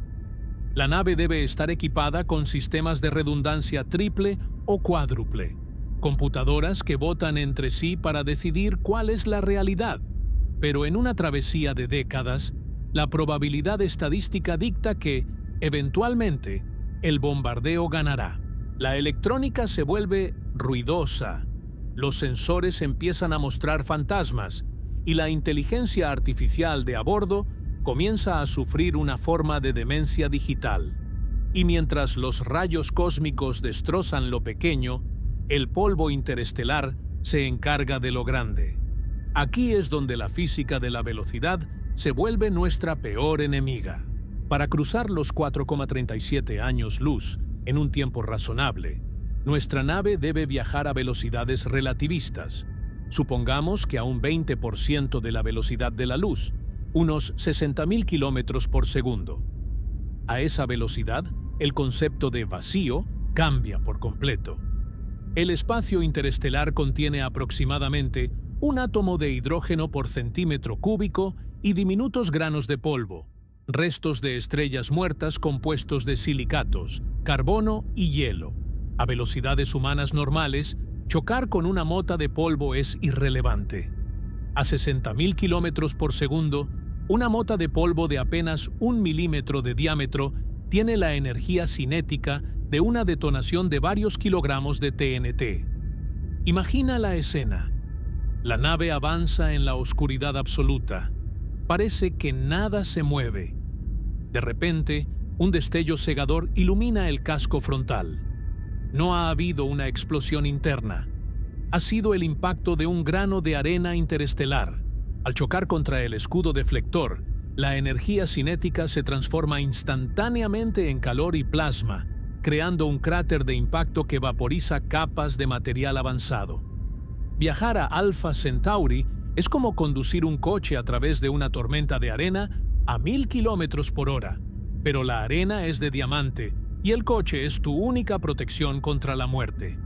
La nave debe estar equipada con sistemas de redundancia triple o cuádruple, computadoras que votan entre sí para decidir cuál es la realidad. Pero en una travesía de décadas, la probabilidad estadística dicta que, eventualmente, el bombardeo ganará. La electrónica se vuelve ruidosa, los sensores empiezan a mostrar fantasmas y la inteligencia artificial de a bordo comienza a sufrir una forma de demencia digital. Y mientras los rayos cósmicos destrozan lo pequeño, el polvo interestelar se encarga de lo grande. Aquí es donde la física de la velocidad se vuelve nuestra peor enemiga. Para cruzar los 4,37 años luz en un tiempo razonable, nuestra nave debe viajar a velocidades relativistas. Supongamos que a un 20% de la velocidad de la luz, unos 60.000 kilómetros por segundo. A esa velocidad, el concepto de vacío cambia por completo. El espacio interestelar contiene aproximadamente un átomo de hidrógeno por centímetro cúbico y diminutos granos de polvo, restos de estrellas muertas compuestos de silicatos, carbono y hielo. A velocidades humanas normales, chocar con una mota de polvo es irrelevante. A 60.000 kilómetros por segundo, una mota de polvo de apenas 1 milímetro de diámetro tiene la energía cinética de una detonación de varios kilogramos de TNT. Imagina la escena. La nave avanza en la oscuridad absoluta. Parece que nada se mueve. De repente, un destello cegador ilumina el casco frontal. No ha habido una explosión interna. Ha sido el impacto de un grano de arena interestelar. Al chocar contra el escudo deflector, la energía cinética se transforma instantáneamente en calor y plasma, creando un cráter de impacto que vaporiza capas de material avanzado. Viajar a Alpha Centauri es como conducir un coche a través de una tormenta de arena a 1000 kilómetros por hora, pero la arena es de diamante y el coche es tu única protección contra la muerte.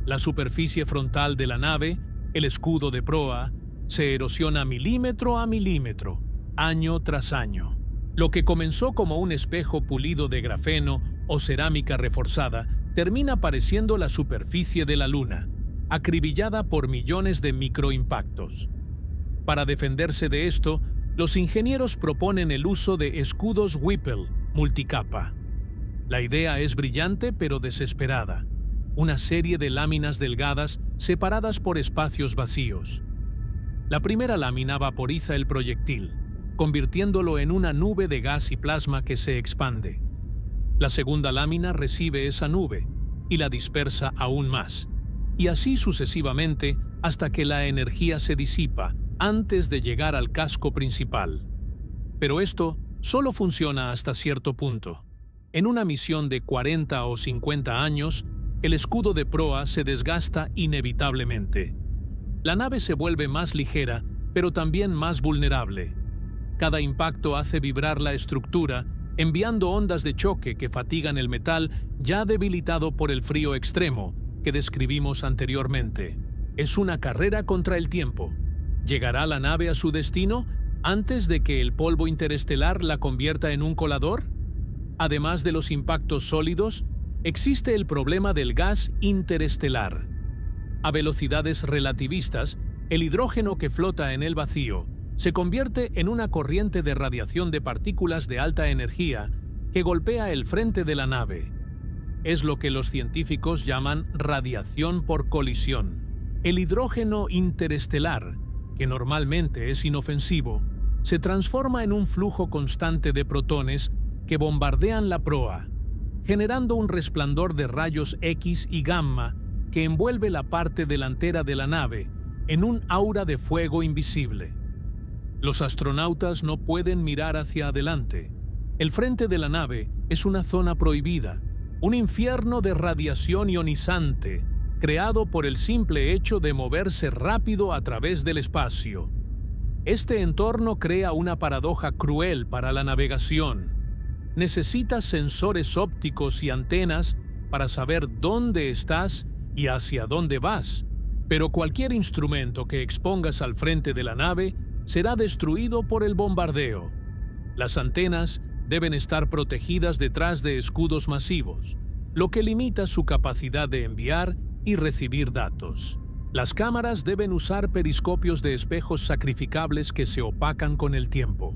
La superficie frontal de la nave, el escudo de proa, se erosiona milímetro a milímetro, año tras año. Lo que comenzó como un espejo pulido de grafeno o cerámica reforzada termina pareciendo la superficie de la Luna, acribillada por millones de microimpactos. Para defenderse de esto, los ingenieros proponen el uso de escudos Whipple multicapa. La idea es brillante pero desesperada. Una serie de láminas delgadas separadas por espacios vacíos. La primera lámina vaporiza el proyectil, convirtiéndolo en una nube de gas y plasma que se expande. La segunda lámina recibe esa nube y la dispersa aún más, y así sucesivamente hasta que la energía se disipa antes de llegar al casco principal. Pero esto solo funciona hasta cierto punto. En una misión de 40 o 50 años, el escudo de proa se desgasta inevitablemente. La nave se vuelve más ligera, pero también más vulnerable. Cada impacto hace vibrar la estructura, enviando ondas de choque que fatigan el metal ya debilitado por el frío extremo que describimos anteriormente. Es una carrera contra el tiempo. ¿Llegará la nave a su destino antes de que el polvo interestelar la convierta en un colador? Además de los impactos sólidos, existe el problema del gas interestelar. A velocidades relativistas, el hidrógeno que flota en el vacío se convierte en una corriente de radiación de partículas de alta energía que golpea el frente de la nave. Es lo que los científicos llaman radiación por colisión. El hidrógeno interestelar, que normalmente es inofensivo, se transforma en un flujo constante de protones que bombardean la proa, generando un resplandor de rayos X y gamma que envuelve la parte delantera de la nave en un aura de fuego invisible. Los astronautas no pueden mirar hacia adelante. El frente de la nave es una zona prohibida, un infierno de radiación ionizante, creado por el simple hecho de moverse rápido a través del espacio. Este entorno crea una paradoja cruel para la navegación. Necesitas sensores ópticos y antenas para saber dónde estás y hacia dónde vas, pero cualquier instrumento que expongas al frente de la nave será destruido por el bombardeo. Las antenas deben estar protegidas detrás de escudos masivos, lo que limita su capacidad de enviar y recibir datos. Las cámaras deben usar periscopios de espejos sacrificables que se opacan con el tiempo.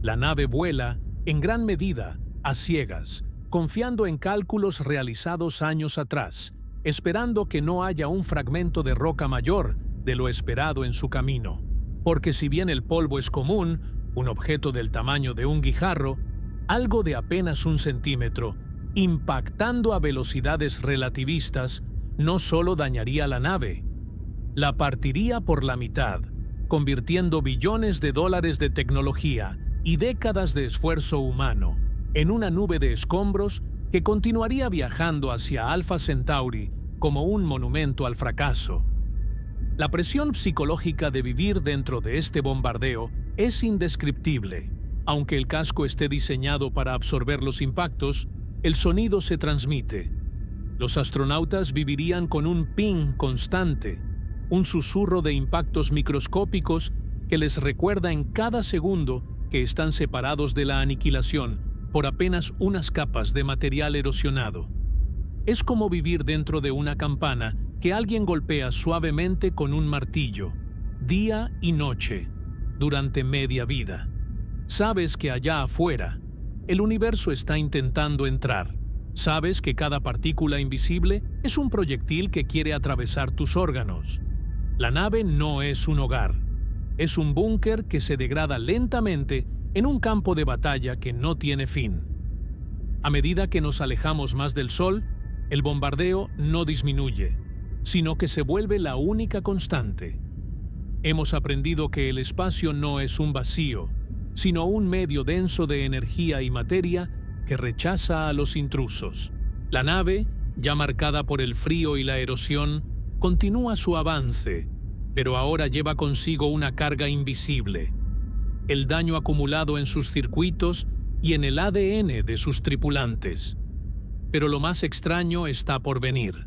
La nave vuela, en gran medida, a ciegas, confiando en cálculos realizados años atrás, esperando que no haya un fragmento de roca mayor de lo esperado en su camino. Porque si bien el polvo es común, un objeto del tamaño de un guijarro, algo de apenas 1 centímetro, impactando a velocidades relativistas, no solo dañaría la nave, la partiría por la mitad, convirtiendo billones de dólares de tecnología y décadas de esfuerzo humano en una nube de escombros que continuaría viajando hacia Alpha Centauri como un monumento al fracaso. La presión psicológica de vivir dentro de este bombardeo es indescriptible. Aunque el casco esté diseñado para absorber los impactos, el sonido se transmite. Los astronautas vivirían con un ping constante, un susurro de impactos microscópicos que les recuerda en cada segundo que están separados de la aniquilación por apenas unas capas de material erosionado. Es como vivir dentro de una campana que alguien golpea suavemente con un martillo, día y noche, durante media vida. Sabes que allá afuera, el universo está intentando entrar. Sabes que cada partícula invisible es un proyectil que quiere atravesar tus órganos. La nave no es un hogar. Es un búnker que se degrada lentamente en un campo de batalla que no tiene fin. A medida que nos alejamos más del Sol, el bombardeo no disminuye, sino que se vuelve la única constante. Hemos aprendido que el espacio no es un vacío, sino un medio denso de energía y materia que rechaza a los intrusos. La nave, ya marcada por el frío y la erosión, continúa su avance, pero ahora lleva consigo una carga invisible: el daño acumulado en sus circuitos y en el ADN de sus tripulantes. Pero lo más extraño está por venir,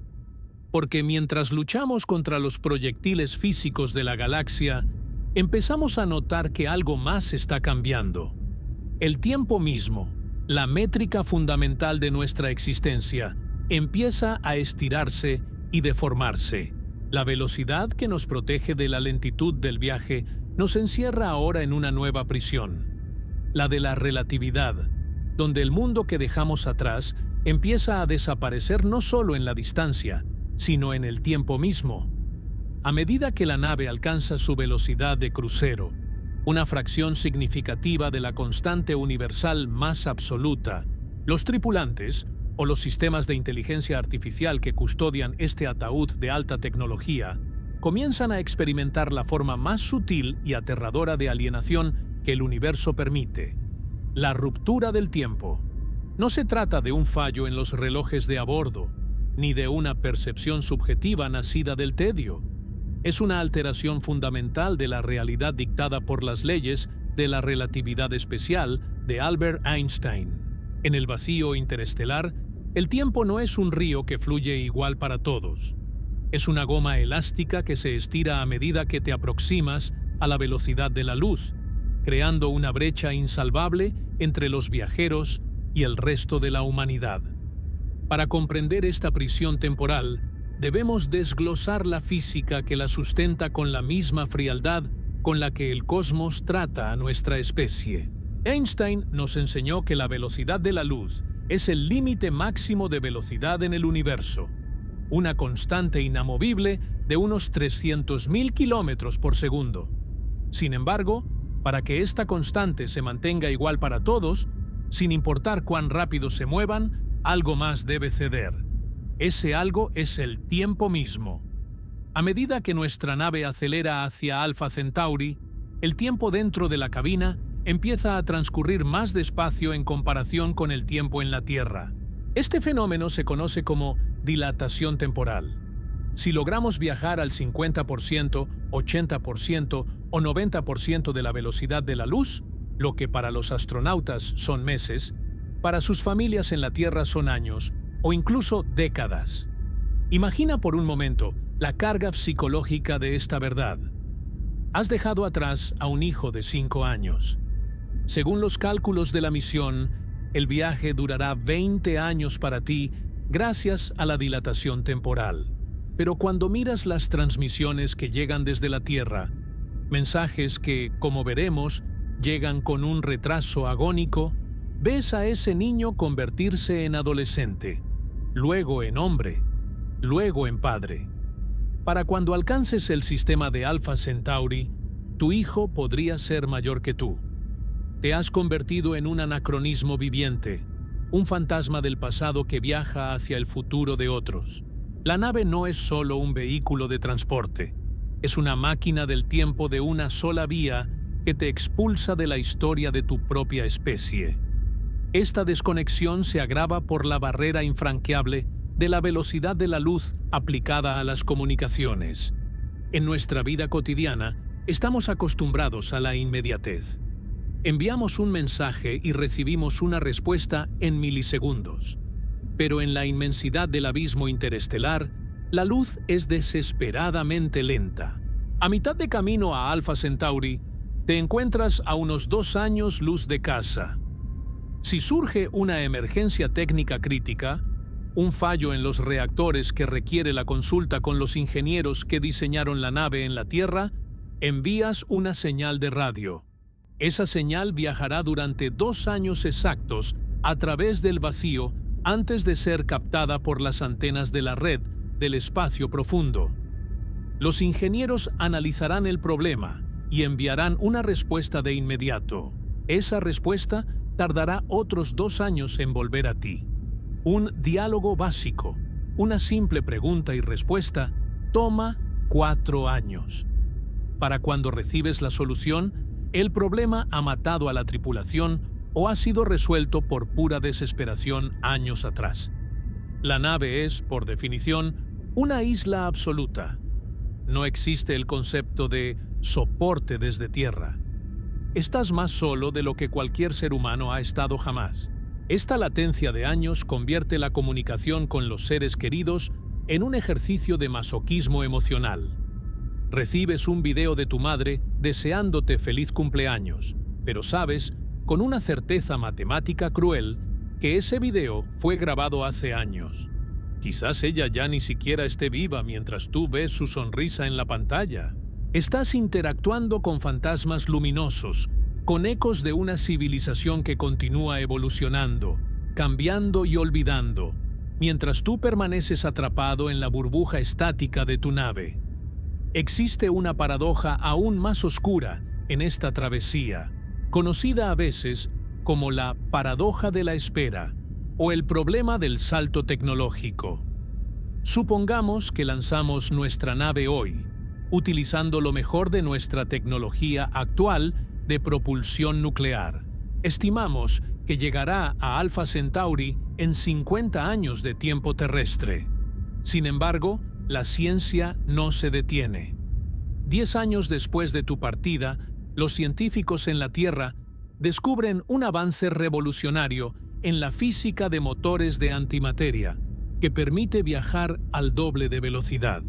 porque mientras luchamos contra los proyectiles físicos de la galaxia, empezamos a notar que algo más está cambiando. El tiempo mismo, la métrica fundamental de nuestra existencia, empieza a estirarse y deformarse. La velocidad que nos protege de la lentitud del viaje nos encierra ahora en una nueva prisión, la de la relatividad, donde el mundo que dejamos atrás empieza a desaparecer no solo en la distancia, sino en el tiempo mismo. A medida que la nave alcanza su velocidad de crucero, una fracción significativa de la constante universal más absoluta, los tripulantes, o los sistemas de inteligencia artificial que custodian este ataúd de alta tecnología, comienzan a experimentar la forma más sutil y aterradora de alienación que el universo permite: la ruptura del tiempo. No se trata de un fallo en los relojes de a bordo, ni de una percepción subjetiva nacida del tedio. Es una alteración fundamental de la realidad dictada por las leyes de la relatividad especial de Albert Einstein. En el vacío interestelar, el tiempo no es un río que fluye igual para todos. Es una goma elástica que se estira a medida que te aproximas a la velocidad de la luz, creando una brecha insalvable entre los viajeros y el resto de la humanidad. Para comprender esta prisión temporal, debemos desglosar la física que la sustenta con la misma frialdad con la que el cosmos trata a nuestra especie. Einstein nos enseñó que la velocidad de la luz es el límite máximo de velocidad en el universo, una constante inamovible de unos 300.000 kilómetros por segundo. Sin embargo, para que esta constante se mantenga igual para todos, sin importar cuán rápido se muevan, algo más debe ceder. Ese algo es el tiempo mismo. A medida que nuestra nave acelera hacia Alpha Centauri, el tiempo dentro de la cabina empieza a transcurrir más despacio en comparación con el tiempo en la Tierra. Este fenómeno se conoce como dilatación temporal. Si logramos viajar al 50%, 80% o 90% de la velocidad de la luz, lo que para los astronautas son meses, para sus familias en la Tierra son años o incluso décadas. Imagina por un momento la carga psicológica de esta verdad. Has dejado atrás a un hijo de 5 años. Según los cálculos de la misión, el viaje durará 20 años para ti gracias a la dilatación temporal. Pero cuando miras las transmisiones que llegan desde la Tierra, mensajes que, como veremos, llegan con un retraso agónico, ves a ese niño convertirse en adolescente, luego en hombre, luego en padre. Para cuando alcances el sistema de Alpha Centauri, tu hijo podría ser mayor que tú. Te has convertido en un anacronismo viviente, un fantasma del pasado que viaja hacia el futuro de otros. La nave no es solo un vehículo de transporte, es una máquina del tiempo de una sola vía que te expulsa de la historia de tu propia especie. Esta desconexión se agrava por la barrera infranqueable de la velocidad de la luz aplicada a las comunicaciones. En nuestra vida cotidiana, estamos acostumbrados a la inmediatez. Enviamos un mensaje y recibimos una respuesta en milisegundos. Pero en la inmensidad del abismo interestelar, la luz es desesperadamente lenta. A mitad de camino a Alpha Centauri, te encuentras a unos 2 años luz de casa. Si surge una emergencia técnica crítica, un fallo en los reactores que requiere la consulta con los ingenieros que diseñaron la nave en la Tierra, envías una señal de radio. Esa señal viajará durante 2 años exactos a través del vacío antes de ser captada por las antenas de la red del espacio profundo. Los ingenieros analizarán el problema y enviarán una respuesta de inmediato. Esa respuesta tardará otros 2 años en volver a ti. Un diálogo básico, una simple pregunta y respuesta, toma 4 años. Para cuando recibes la solución, el problema ha matado a la tripulación o ha sido resuelto por pura desesperación años atrás. La nave es, por definición, una isla absoluta. No existe el concepto de soporte desde tierra. Estás más solo de lo que cualquier ser humano ha estado jamás. Esta latencia de años convierte la comunicación con los seres queridos en un ejercicio de masoquismo emocional. Recibes un video de tu madre deseándote feliz cumpleaños, pero sabes, con una certeza matemática cruel, que ese video fue grabado hace años. Quizás ella ya ni siquiera esté viva mientras tú ves su sonrisa en la pantalla. Estás interactuando con fantasmas luminosos, con ecos de una civilización que continúa evolucionando, cambiando y olvidando, mientras tú permaneces atrapado en la burbuja estática de tu nave. Existe una paradoja aún más oscura en esta travesía, conocida a veces como la paradoja de la espera o el problema del salto tecnológico. Supongamos que lanzamos nuestra nave hoy, utilizando lo mejor de nuestra tecnología actual de propulsión nuclear. Estimamos que llegará a Alpha Centauri en 50 años de tiempo terrestre. Sin embargo, la ciencia no se detiene. 10 años después de tu partida, los científicos en la Tierra descubren un avance revolucionario en la física de motores de antimateria, que permite viajar al doble de velocidad.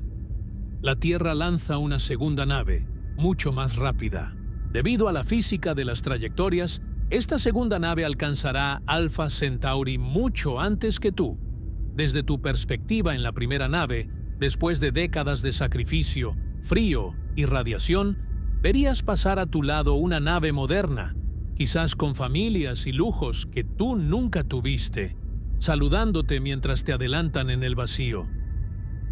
La Tierra lanza una segunda nave, mucho más rápida. Debido a la física de las trayectorias, esta segunda nave alcanzará Alpha Centauri mucho antes que tú. Desde tu perspectiva en la primera nave, después de décadas de sacrificio, frío y radiación, verías pasar a tu lado una nave moderna, quizás con familias y lujos que tú nunca tuviste, saludándote mientras te adelantan en el vacío.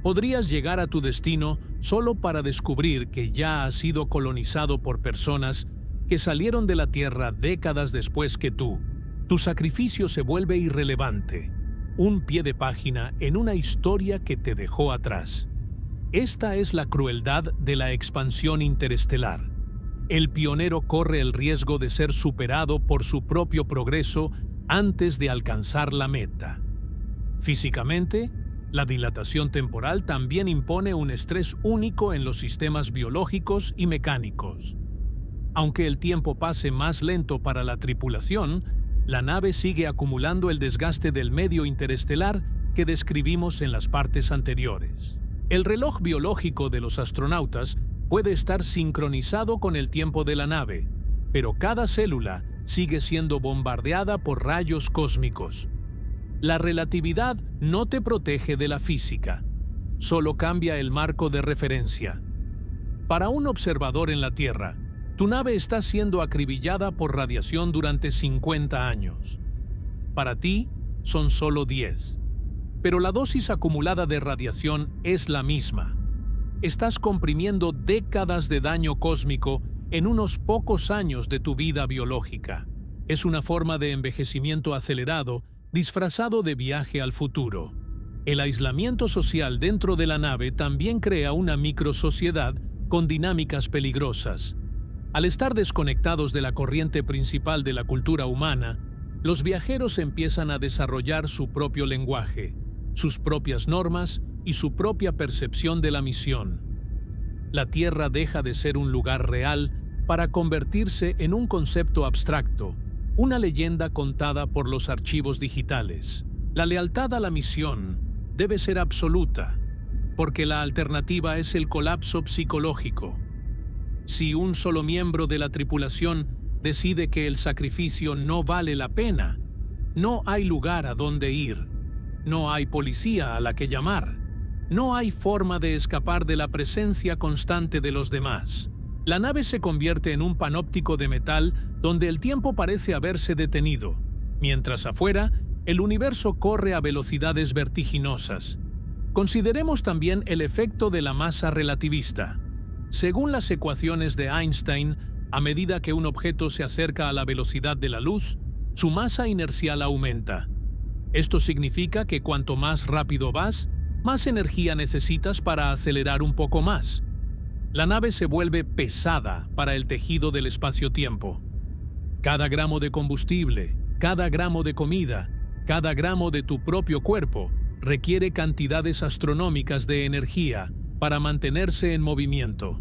Podrías llegar a tu destino solo para descubrir que ya has sido colonizado por personas que salieron de la Tierra décadas después que tú. Tu sacrificio se vuelve irrelevante, un pie de página en una historia que te dejó atrás. Esta es la crueldad de la expansión interestelar. El pionero corre el riesgo de ser superado por su propio progreso antes de alcanzar la meta. Físicamente, la dilatación temporal también impone un estrés único en los sistemas biológicos y mecánicos. Aunque el tiempo pase más lento para la tripulación, la nave sigue acumulando el desgaste del medio interestelar que describimos en las partes anteriores. El reloj biológico de los astronautas puede estar sincronizado con el tiempo de la nave, pero cada célula sigue siendo bombardeada por rayos cósmicos. La relatividad no te protege de la física, solo cambia el marco de referencia. Para un observador en la Tierra, tu nave está siendo acribillada por radiación durante 50 años. Para ti, son solo 10. Pero la dosis acumulada de radiación es la misma. Estás comprimiendo décadas de daño cósmico en unos pocos años de tu vida biológica. Es una forma de envejecimiento acelerado disfrazado de viaje al futuro. El aislamiento social dentro de la nave también crea una microsociedad con dinámicas peligrosas. Al estar desconectados de la corriente principal de la cultura humana, los viajeros empiezan a desarrollar su propio lenguaje, sus propias normas y su propia percepción de la misión. La Tierra deja de ser un lugar real para convertirse en un concepto abstracto, una leyenda contada por los archivos digitales. La lealtad a la misión debe ser absoluta, porque la alternativa es el colapso psicológico. Si un solo miembro de la tripulación decide que el sacrificio no vale la pena, no hay lugar a donde ir, no hay policía a la que llamar, no hay forma de escapar de la presencia constante de los demás. La nave se convierte en un panóptico de metal donde el tiempo parece haberse detenido, mientras afuera el universo corre a velocidades vertiginosas. Consideremos también el efecto de la masa relativista. Según las ecuaciones de Einstein, a medida que un objeto se acerca a la velocidad de la luz, su masa inercial aumenta. Esto significa que cuanto más rápido vas, más energía necesitas para acelerar un poco más. La nave se vuelve pesada para el tejido del espacio-tiempo. Cada gramo de combustible, cada gramo de comida, cada gramo de tu propio cuerpo requiere cantidades astronómicas de energía para mantenerse en movimiento.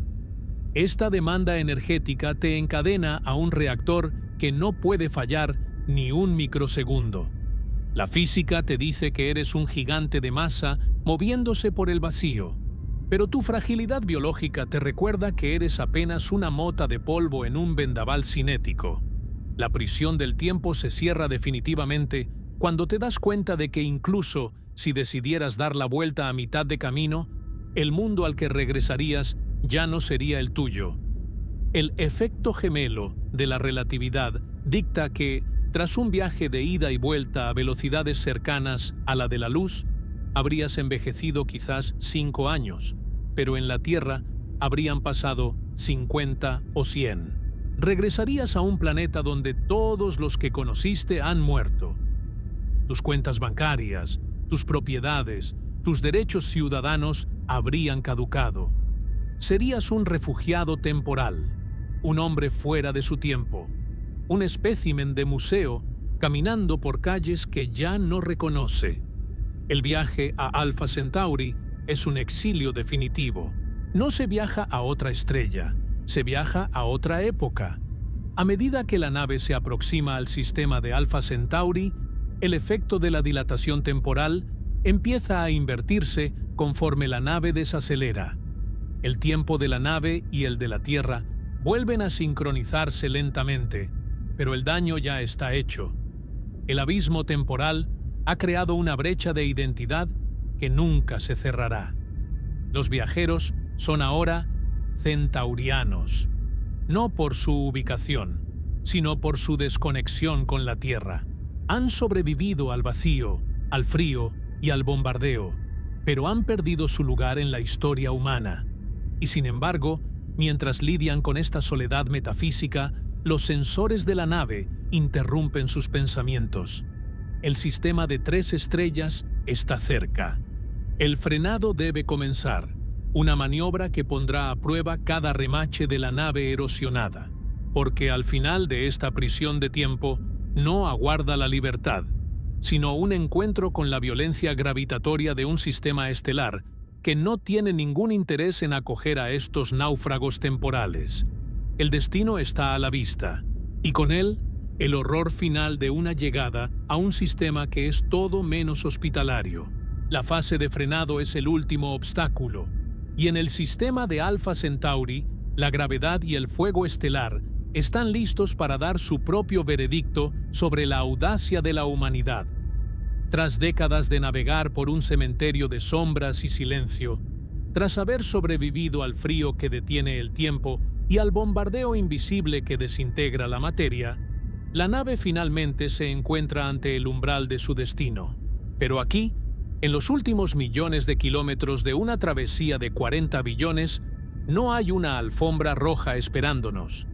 Esta demanda energética te encadena a un reactor que no puede fallar ni un microsegundo. La física te dice que eres un gigante de masa moviéndose por el vacío, pero tu fragilidad biológica te recuerda que eres apenas una mota de polvo en un vendaval cinético. La prisión del tiempo se cierra definitivamente cuando te das cuenta de que incluso si decidieras dar la vuelta a mitad de camino, el mundo al que regresarías ya no sería el tuyo. El efecto gemelo de la relatividad dicta que, tras un viaje de ida y vuelta a velocidades cercanas a la de la luz, habrías envejecido quizás 5 años, pero en la Tierra habrían pasado 50 o 100. Regresarías a un planeta donde todos los que conociste han muerto. Tus cuentas bancarias, tus propiedades, tus derechos ciudadanos habrían caducado. serías un refugiado temporal, un hombre fuera de su tiempo, un espécimen de museo caminando por calles que ya no reconoce. El viaje a Alpha Centauri es un exilio definitivo. No se viaja a otra estrella, se viaja a otra época. A medida que la nave se aproxima al sistema de Alpha Centauri, el efecto de la dilatación temporal empieza a invertirse conforme la nave desacelera. El tiempo de la nave y el de la Tierra vuelven a sincronizarse lentamente, pero el daño ya está hecho. El abismo temporal ha creado una brecha de identidad que nunca se cerrará. Los viajeros son ahora centaurianos, no por su ubicación, sino por su desconexión con la Tierra. Han sobrevivido al vacío, al frío y al bombardeo, pero han perdido su lugar en la historia humana. Y sin embargo, mientras lidian con esta soledad metafísica, los sensores de la nave interrumpen sus pensamientos. El sistema de 3 estrellas está cerca. El frenado debe comenzar, una maniobra que pondrá a prueba cada remache de la nave erosionada, porque al final de esta prisión de tiempo no aguarda la libertad, sino un encuentro con la violencia gravitatoria de un sistema estelar que no tiene ningún interés en acoger a estos náufragos temporales. El destino está a la vista, y con él, el horror final de una llegada a un sistema que es todo menos hospitalario. La fase de frenado es el último obstáculo, y en el sistema de Alpha Centauri, la gravedad y el fuego estelar están listos para dar su propio veredicto sobre la audacia de la humanidad. Tras décadas de navegar por un cementerio de sombras y silencio, tras haber sobrevivido al frío que detiene el tiempo y al bombardeo invisible que desintegra la materia, la nave finalmente se encuentra ante el umbral de su destino. Pero aquí, en los últimos millones de kilómetros de una travesía de 40 billones, no hay una alfombra roja esperándonos.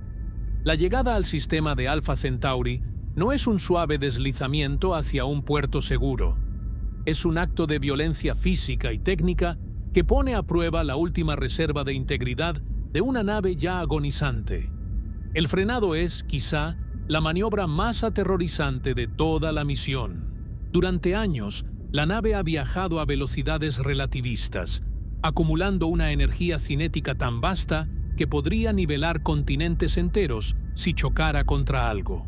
La llegada al sistema de Alpha Centauri no es un suave deslizamiento hacia un puerto seguro. Es un acto de violencia física y técnica que pone a prueba la última reserva de integridad de una nave ya agonizante. El frenado es, quizá, la maniobra más aterrorizante de toda la misión. Durante años, la nave ha viajado a velocidades relativistas, acumulando una energía cinética tan vasta que podría nivelar continentes enteros si chocara contra algo.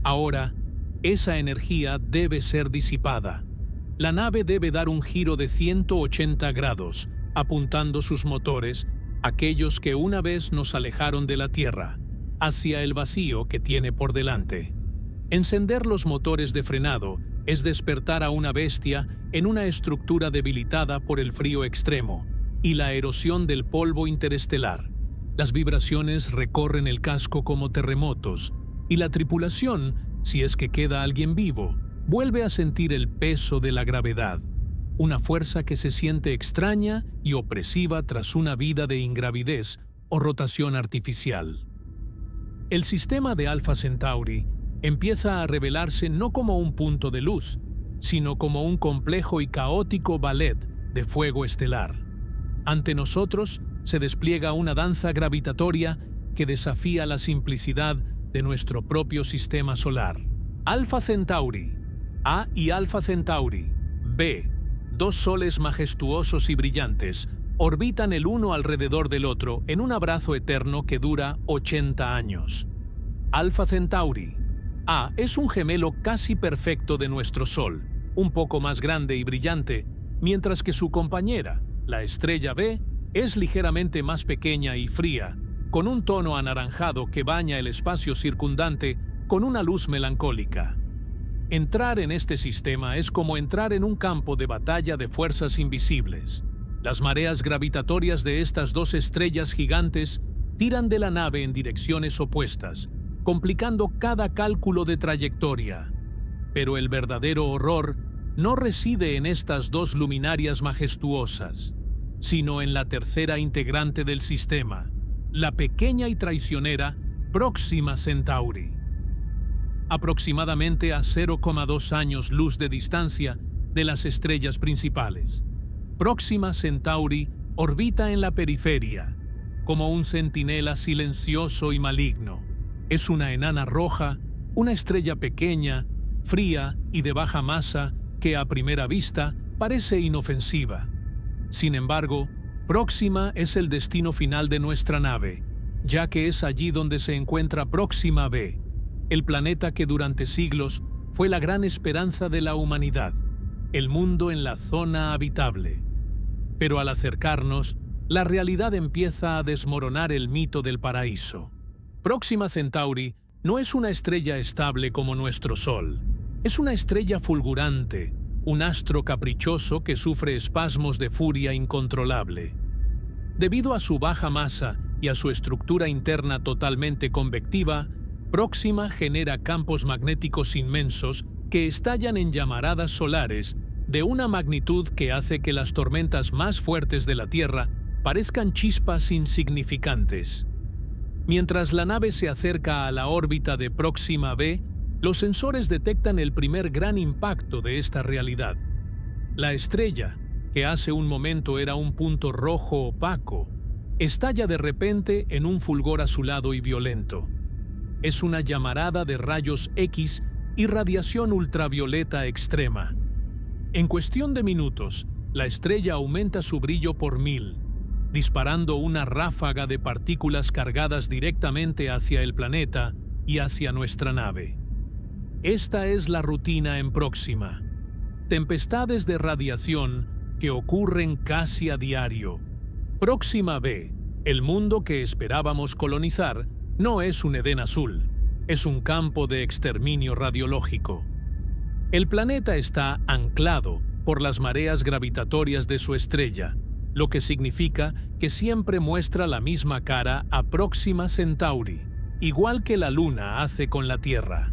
Ahora, esa energía debe ser disipada. La nave debe dar un giro de 180 grados, apuntando sus motores, aquellos que una vez nos alejaron de la Tierra, hacia el vacío que tiene por delante. Encender los motores de frenado es despertar a una bestia en una estructura debilitada por el frío extremo y la erosión del polvo interestelar. Las vibraciones recorren el casco como terremotos, y la tripulación, si es que queda alguien vivo, vuelve a sentir el peso de la gravedad, una fuerza que se siente extraña y opresiva tras una vida de ingravidez o rotación artificial. El sistema de Alpha Centauri empieza a revelarse no como un punto de luz, sino como un complejo y caótico ballet de fuego estelar. Ante nosotros se despliega una danza gravitatoria que desafía la simplicidad de nuestro propio sistema solar. Alpha Centauri A y Alpha Centauri B, 2 soles majestuosos y brillantes, orbitan el uno alrededor del otro en un abrazo eterno que dura 80 años. Alpha Centauri A es un gemelo casi perfecto de nuestro Sol, un poco más grande y brillante, mientras que su compañera, la estrella B, es ligeramente más pequeña y fría, con un tono anaranjado que baña el espacio circundante con una luz melancólica. Entrar en este sistema es como entrar en un campo de batalla de fuerzas invisibles. Las mareas gravitatorias de estas 2 estrellas gigantes tiran de la nave en direcciones opuestas, complicando cada cálculo de trayectoria. Pero el verdadero horror no reside en estas 2 luminarias majestuosas, sino en la tercera integrante del sistema, la pequeña y traicionera Próxima Centauri. Aproximadamente a 0,2 años luz de distancia de las estrellas principales, Próxima Centauri orbita en la periferia, como un centinela silencioso y maligno. Es una enana roja, una estrella pequeña, fría y de baja masa que a primera vista parece inofensiva. Sin embargo, Próxima es el destino final de nuestra nave, ya que es allí donde se encuentra Próxima b, el planeta que durante siglos fue la gran esperanza de la humanidad, el mundo en la zona habitable. Pero al acercarnos, la realidad empieza a desmoronar el mito del paraíso. Próxima Centauri no es una estrella estable como nuestro Sol. Es una estrella fulgurante, un astro caprichoso que sufre espasmos de furia incontrolable. Debido a su baja masa y a su estructura interna totalmente convectiva, Próxima genera campos magnéticos inmensos que estallan en llamaradas solares de una magnitud que hace que las tormentas más fuertes de la Tierra parezcan chispas insignificantes. Mientras la nave se acerca a la órbita de Próxima b, los sensores detectan el primer gran impacto de esta realidad. La estrella, que hace un momento era un punto rojo opaco, estalla de repente en un fulgor azulado y violento. Es una llamarada de rayos X y radiación ultravioleta extrema. En cuestión de minutos, la estrella aumenta su brillo por 1000, disparando una ráfaga de partículas cargadas directamente hacia el planeta y hacia nuestra nave. Esta es la rutina en Próxima. Tempestades de radiación que ocurren casi a diario. Próxima b, el mundo que esperábamos colonizar, no es un Edén azul, es un campo de exterminio radiológico. El planeta está anclado por las mareas gravitatorias de su estrella, lo que significa que siempre muestra la misma cara a Próxima Centauri, igual que la Luna hace con la Tierra.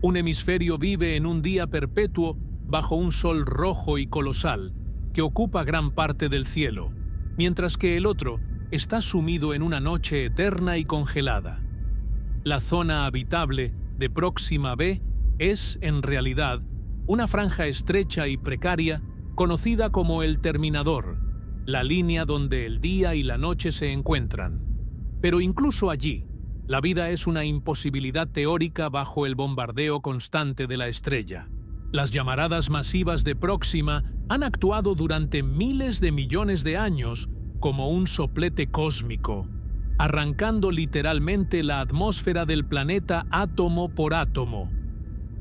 Un hemisferio vive en un día perpetuo bajo un sol rojo y colosal que ocupa gran parte del cielo, mientras que el otro está sumido en una noche eterna y congelada. La zona habitable de Próxima b es, en realidad, una franja estrecha y precaria conocida como el terminador, la línea donde el día y la noche se encuentran. Pero incluso allí, la vida es una imposibilidad teórica bajo el bombardeo constante de la estrella. Las llamaradas masivas de Próxima han actuado durante miles de millones de años como un soplete cósmico, arrancando literalmente la atmósfera del planeta átomo por átomo.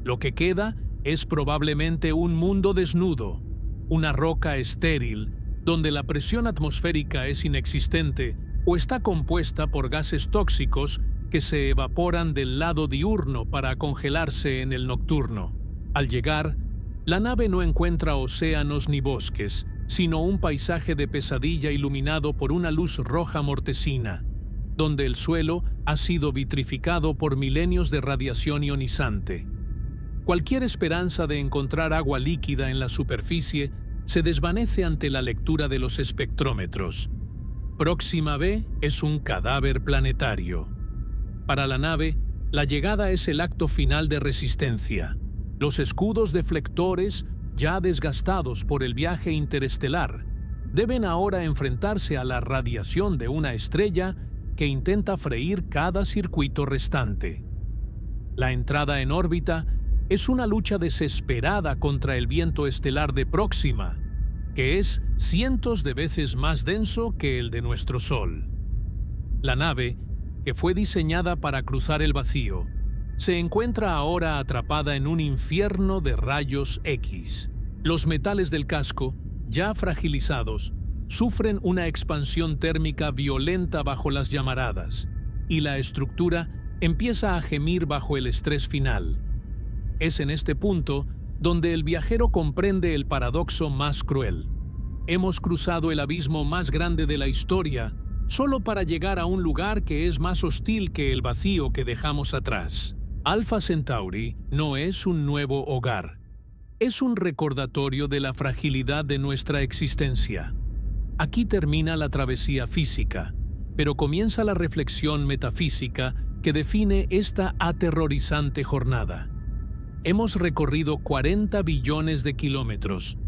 Lo que queda es probablemente un mundo desnudo, una roca estéril, donde la presión atmosférica es inexistente o está compuesta por gases tóxicos que se evaporan del lado diurno para congelarse en el nocturno. Al llegar, la nave no encuentra océanos ni bosques, sino un paisaje de pesadilla iluminado por una luz roja mortecina, donde el suelo ha sido vitrificado por milenios de radiación ionizante. Cualquier esperanza de encontrar agua líquida en la superficie se desvanece ante la lectura de los espectrómetros. Próxima b es un cadáver planetario. Para la nave, la llegada es el acto final de resistencia. Los escudos deflectores, ya desgastados por el viaje interestelar, deben ahora enfrentarse a la radiación de una estrella que intenta freír cada circuito restante. La entrada en órbita es una lucha desesperada contra el viento estelar de Próxima, que es cientos de veces más denso que el de nuestro Sol. La nave, que fue diseñada para cruzar el vacío, se encuentra ahora atrapada en un infierno de rayos X. Los metales del casco, ya fragilizados, sufren una expansión térmica violenta bajo las llamaradas, y la estructura empieza a gemir bajo el estrés final. Es en este punto donde el viajero comprende el paradoxo más cruel. Hemos cruzado el abismo más grande de la historia solo para llegar a un lugar que es más hostil que el vacío que dejamos atrás. Alpha Centauri no es un nuevo hogar. Es un recordatorio de la fragilidad de nuestra existencia. Aquí termina la travesía física, pero comienza la reflexión metafísica que define esta aterrorizante jornada. Hemos recorrido 40 billones de kilómetros.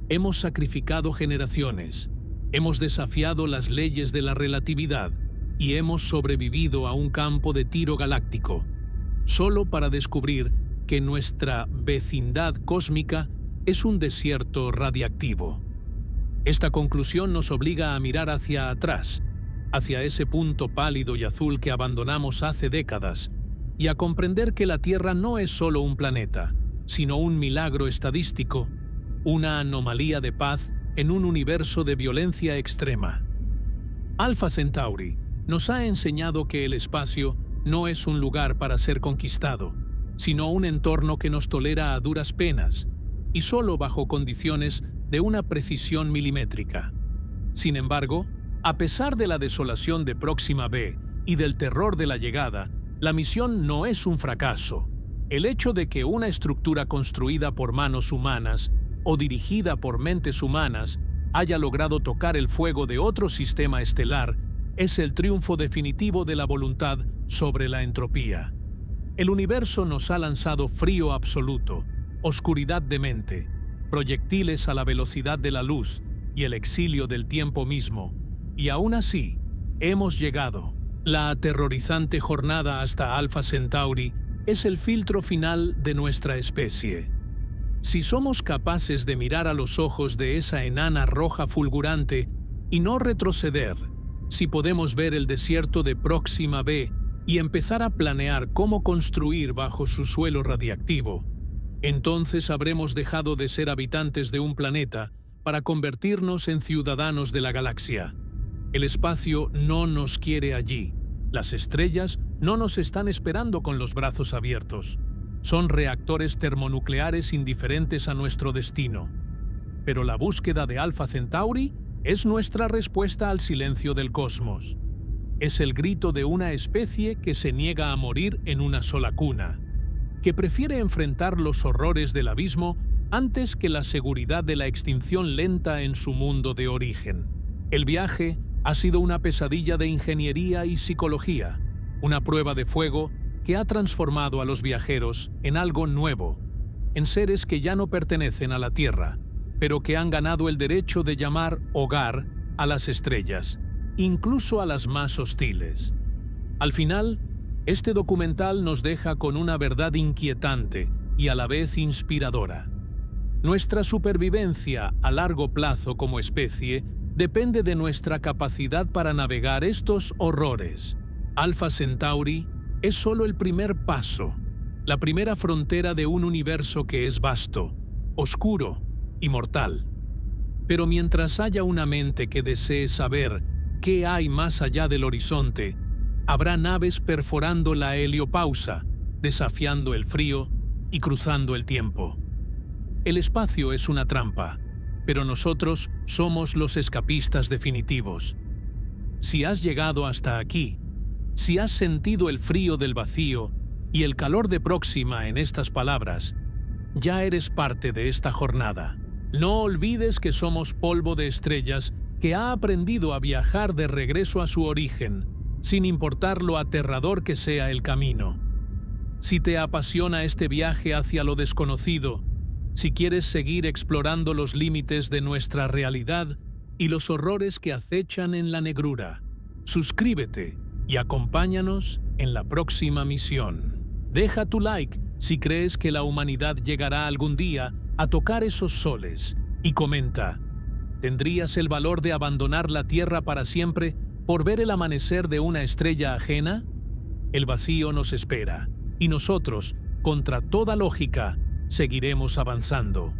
Hemos sacrificado generaciones. Hemos desafiado las leyes de la relatividad y hemos sobrevivido a un campo de tiro galáctico, solo para descubrir que nuestra vecindad cósmica es un desierto radiactivo. Esta conclusión nos obliga a mirar hacia atrás, hacia ese punto pálido y azul que abandonamos hace décadas, y a comprender que la Tierra no es solo un planeta, sino un milagro estadístico, una anomalía de paz en un universo de violencia extrema. Alpha Centauri nos ha enseñado que el espacio no es un lugar para ser conquistado, sino un entorno que nos tolera a duras penas, y solo bajo condiciones de una precisión milimétrica. Sin embargo, a pesar de la desolación de Próxima B y del terror de la llegada, la misión no es un fracaso. El hecho de que una estructura construida por manos humanas o dirigida por mentes humanas haya logrado tocar el fuego de otro sistema estelar es el triunfo definitivo de la voluntad sobre la entropía. El universo nos ha lanzado frío absoluto, oscuridad de mente, proyectiles a la velocidad de la luz y el exilio del tiempo mismo, y aún así, hemos llegado. La aterrorizante jornada hasta Alpha Centauri es el filtro final de nuestra especie. Si somos capaces de mirar a los ojos de esa enana roja fulgurante y no retroceder, si podemos ver el desierto de Próxima B y empezar a planear cómo construir bajo su suelo radiactivo, entonces habremos dejado de ser habitantes de un planeta para convertirnos en ciudadanos de la galaxia. El espacio no nos quiere allí. Las estrellas no nos están esperando con los brazos abiertos. Son reactores termonucleares indiferentes a nuestro destino. Pero la búsqueda de Alpha Centauri es nuestra respuesta al silencio del cosmos. Es el grito de una especie que se niega a morir en una sola cuna, que prefiere enfrentar los horrores del abismo antes que la seguridad de la extinción lenta en su mundo de origen. El viaje ha sido una pesadilla de ingeniería y psicología, una prueba de fuego que ha transformado a los viajeros en algo nuevo, en seres que ya no pertenecen a la Tierra, pero que han ganado el derecho de llamar hogar a las estrellas, incluso a las más hostiles. Al final, este documental nos deja con una verdad inquietante y a la vez inspiradora. Nuestra supervivencia a largo plazo como especie depende de nuestra capacidad para navegar estos horrores. Alpha Centauri es solo el primer paso, la primera frontera de un universo que es vasto, oscuro y mortal. Pero mientras haya una mente que desee saber qué hay más allá del horizonte, habrá naves perforando la heliopausa, desafiando el frío y cruzando el tiempo. El espacio es una trampa, pero nosotros somos los escapistas definitivos. Si has llegado hasta aquí, si has sentido el frío del vacío y el calor de Próxima en estas palabras, ya eres parte de esta jornada. No olvides que somos polvo de estrellas que ha aprendido a viajar de regreso a su origen, sin importar lo aterrador que sea el camino. Si te apasiona este viaje hacia lo desconocido, si quieres seguir explorando los límites de nuestra realidad y los horrores que acechan en la negrura, suscríbete y acompáñanos en la próxima misión. Deja tu like si crees que la humanidad llegará algún día a tocar esos soles y comenta, ¿tendrías el valor de abandonar la Tierra para siempre por ver el amanecer de una estrella ajena? El vacío nos espera y nosotros, contra toda lógica, seguiremos avanzando.